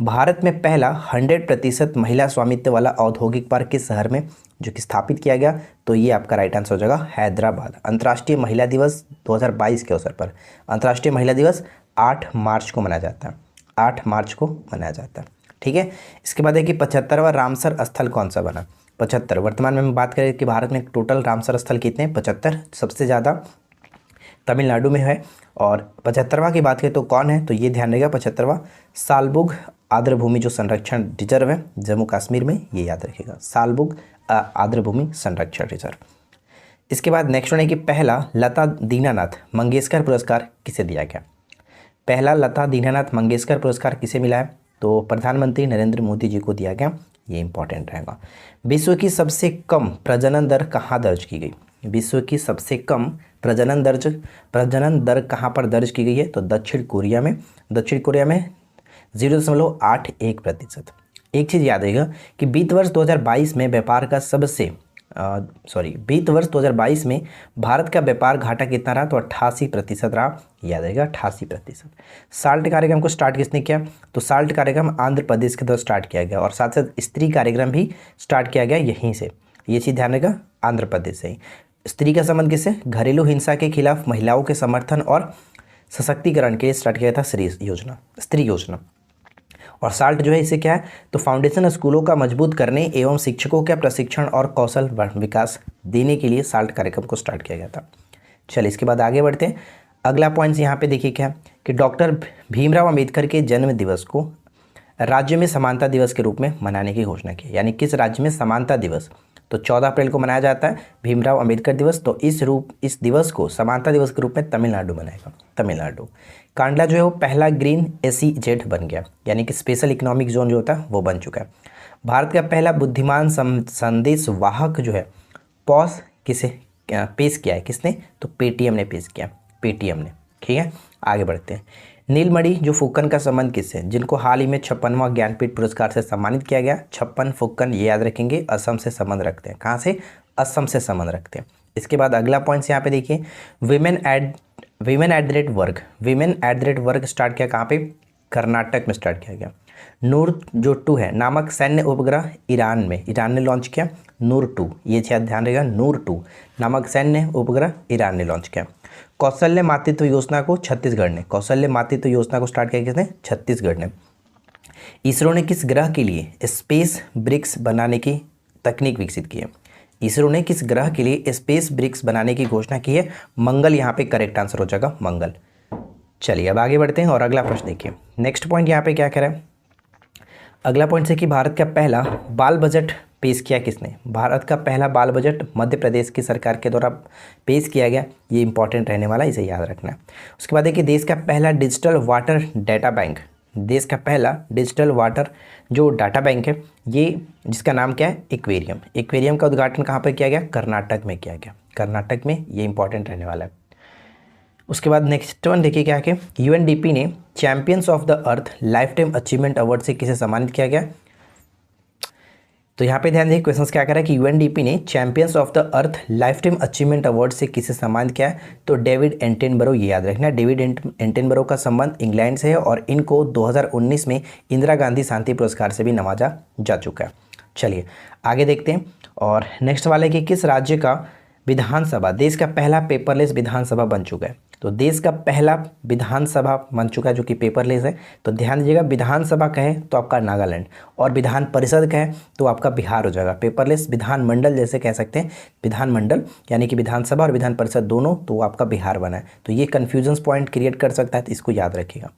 भारत में पहला 100% महिला स्वामित्व वाला औद्योगिक पार्क किस शहर में जो कि स्थापित किया गया? तो ये आपका राइट आंसर हो जाएगा हैदराबाद। अंतर्राष्ट्रीय महिला दिवस 2022 के अवसर पर अंतर्राष्ट्रीय महिला दिवस 8 मार्च को मनाया जाता है, 8 मार्च को मनाया जाता है। ठीक है, इसके बाद है कि 75वां रामसर स्थल कौन सा बना? 75। वर्तमान में हम बात करें कि भारत में टोटल रामसर स्थल कितने? 75। सबसे ज़्यादा तमिलनाडु में है। और 75वां की बात करें तो कौन है, तो ये ध्यान रखिएगा 75वां सालबुग आर्द्रभूमि जो संरक्षण रिजर्व है जम्मू कश्मीर में, ये याद रखिएगा, सालबुग आर्द्रभूमि संरक्षण रिजर्व। इसके बाद नेक्स्ट वन है कि पहला लता दीनानाथ मंगेशकर पुरस्कार किसे दिया गया। पहला लता दीनानाथ मंगेशकर पुरस्कार किसे मिला है, तो प्रधानमंत्री नरेंद्र मोदी जी को दिया गया, ये इंपॉर्टेंट रहेगा। विश्व की सबसे कम प्रजनन दर कहाँ दर्ज की गई, विश्व की सबसे कम प्रजनन दर कहाँ पर दर्ज की गई है, तो दक्षिण कोरिया में 0.81%। एक चीज़ याद रखिएगा कि वित्त वर्ष 2022 में व्यापार का वित्त वर्ष 2022 में भारत का व्यापार घाटा कितना रहा, तो 88% रहा, याद रहेगा 88%। साल्ट कार्यक्रम को स्टार्ट किसने किया, तो साल्ट कार्यक्रम आंध्र प्रदेश के द्वारा स्टार्ट किया गया और साथ साथ स्त्री कार्यक्रम भी स्टार्ट किया गया यहीं से, ये चीज़ ध्यान रखिएगा, आंध्र प्रदेश से ही। स्त्री का संबंध किससे, घरेलू हिंसा के खिलाफ महिलाओं के समर्थन और सशक्तिकरण के लिए स्टार्ट किया था स्त्री योजना। और साल्ट जो है इसे क्या है, तो फाउंडेशन स्कूलों का मजबूत करने एवं शिक्षकों के प्रशिक्षण और कौशल विकास देने के लिए साल्ट कार्यक्रम को स्टार्ट किया गया था। चलिए इसके बाद आगे बढ़ते हैं। अगला पॉइंट यहाँ पे देखिए क्या कि डॉक्टर भीमराव अंबेडकर के जन्म दिवस को राज्य में समानता दिवस के रूप में मनाने की घोषणा की, यानी किस राज्य में समानता दिवस, तो 14 अप्रैल को मनाया जाता है भीमराव अंबेडकर दिवस, तो इस दिवस को समानता दिवस के रूप में तमिलनाडु मनाएगा, तमिलनाडु। कांडला जो है वो पहला ग्रीन SEZ बन गया, यानी कि स्पेशल इकोनॉमिक जोन जो होता है वो बन चुका है। भारत का पहला बुद्धिमान संदेश वाहक जो है पॉस किसे पेश किया है, किसने, तो पेटीएम ने पेश किया, पेटीएम ने। ठीक है, आगे बढ़ते हैं। नीलमणि जो फुक्कन का संबंध किससे, जिनको हाल ही में 56वां ज्ञानपीठ पुरस्कार से सम्मानित किया गया। 56 फुक्कन, ये याद रखेंगे, असम से संबंध रखते हैं, कहाँ से, असम से संबंध रखते हैं। इसके बाद अगला पॉइंट्स यहाँ पे देखिए, women at the rate work start किया कहाँ पे, कर्नाटक में स्टार्ट किया गया। नूर जो 2 है नामक सैन्य उपग्रह ईरान ने लॉन्च किया, नूर 2, ये ध्यान रहेगा, नूर 2 नामक सैन्य उपग्रह ईरान ने लॉन्च किया। कौशल्य मातृत्व योजना को छत्तीसगढ़ ने, कौशल्य मातृत्व योजना को स्टार्ट किया किसने, छत्तीसगढ़ ने। इसरो ने किस ग्रह के लिए स्पेस ब्रिक्स बनाने की तकनीक विकसित की है, इसरो ने किस ग्रह के लिए स्पेस ब्रिक्स बनाने की घोषणा की है, मंगल, यहाँ पे करेक्ट आंसर हो जाएगा मंगल। चलिए अब आगे बढ़ते हैं और अगला प्रश्न देखिए। नेक्स्ट पॉइंट यहाँ पे क्या कह रहा है, अगला पॉइंट है कि भारत का पहला बाल बजट पेश किया किसने, भारत का पहला बाल बजट मध्य प्रदेश की सरकार के द्वारा पेश किया गया, ये इंपॉर्टेंट रहने वाला है, इसे याद रखना है। उसके बाद देखिए, देश का पहला डिजिटल वाटर डाटा बैंक, देश का पहला डिजिटल वाटर जो डाटा बैंक है, ये जिसका नाम क्या है, एक्वेरियम, एक्वेरियम का उद्घाटन कहाँ पर किया गया, कर्नाटक में किया गया, कर्नाटक में, ये इंपॉर्टेंट रहने वाला है। उसके बाद नेक्स्ट वन देखिए क्या है, UNDP ने champions of the earth life time achievement award से किसे सम्मानित किया गया, तो यहाँ पे ध्यान देखिए क्वेश्चंस क्या कर रहा है कि UNDP ने champions of the earth life time achievement award से किसे सम्मानित किया है, तो डेविड एंटेनबरो, ये याद रखना, डेविड एंटेनबरो का संबंध इंग्लैंड से है और इनको 2019 में इंदिरा गांधी शांति पुरस्कार से भी नवाजा जा चुका है। चलिए आगे देखते हैं और नेक्स्ट वाले कि किस राज्य का विधानसभा देश का पहला पेपरलेस विधानसभा बन चुका है, तो देश का पहला विधानसभा बन चुका है जो कि पेपरलेस है। तो ध्यान दीजिएगा, विधानसभा कहे तो आपका नागालैंड और विधान परिषद कहे तो आपका बिहार हो जाएगा। पेपरलेस विधानमंडल जैसे कह सकते हैं, विधानमंडल यानी कि विधानसभा और विधान परिषद दोनों, तो आपका बिहार बना है। तो ये कन्फ्यूजन पॉइंट क्रिएट कर सकता है, तो इसको याद रखिएगा।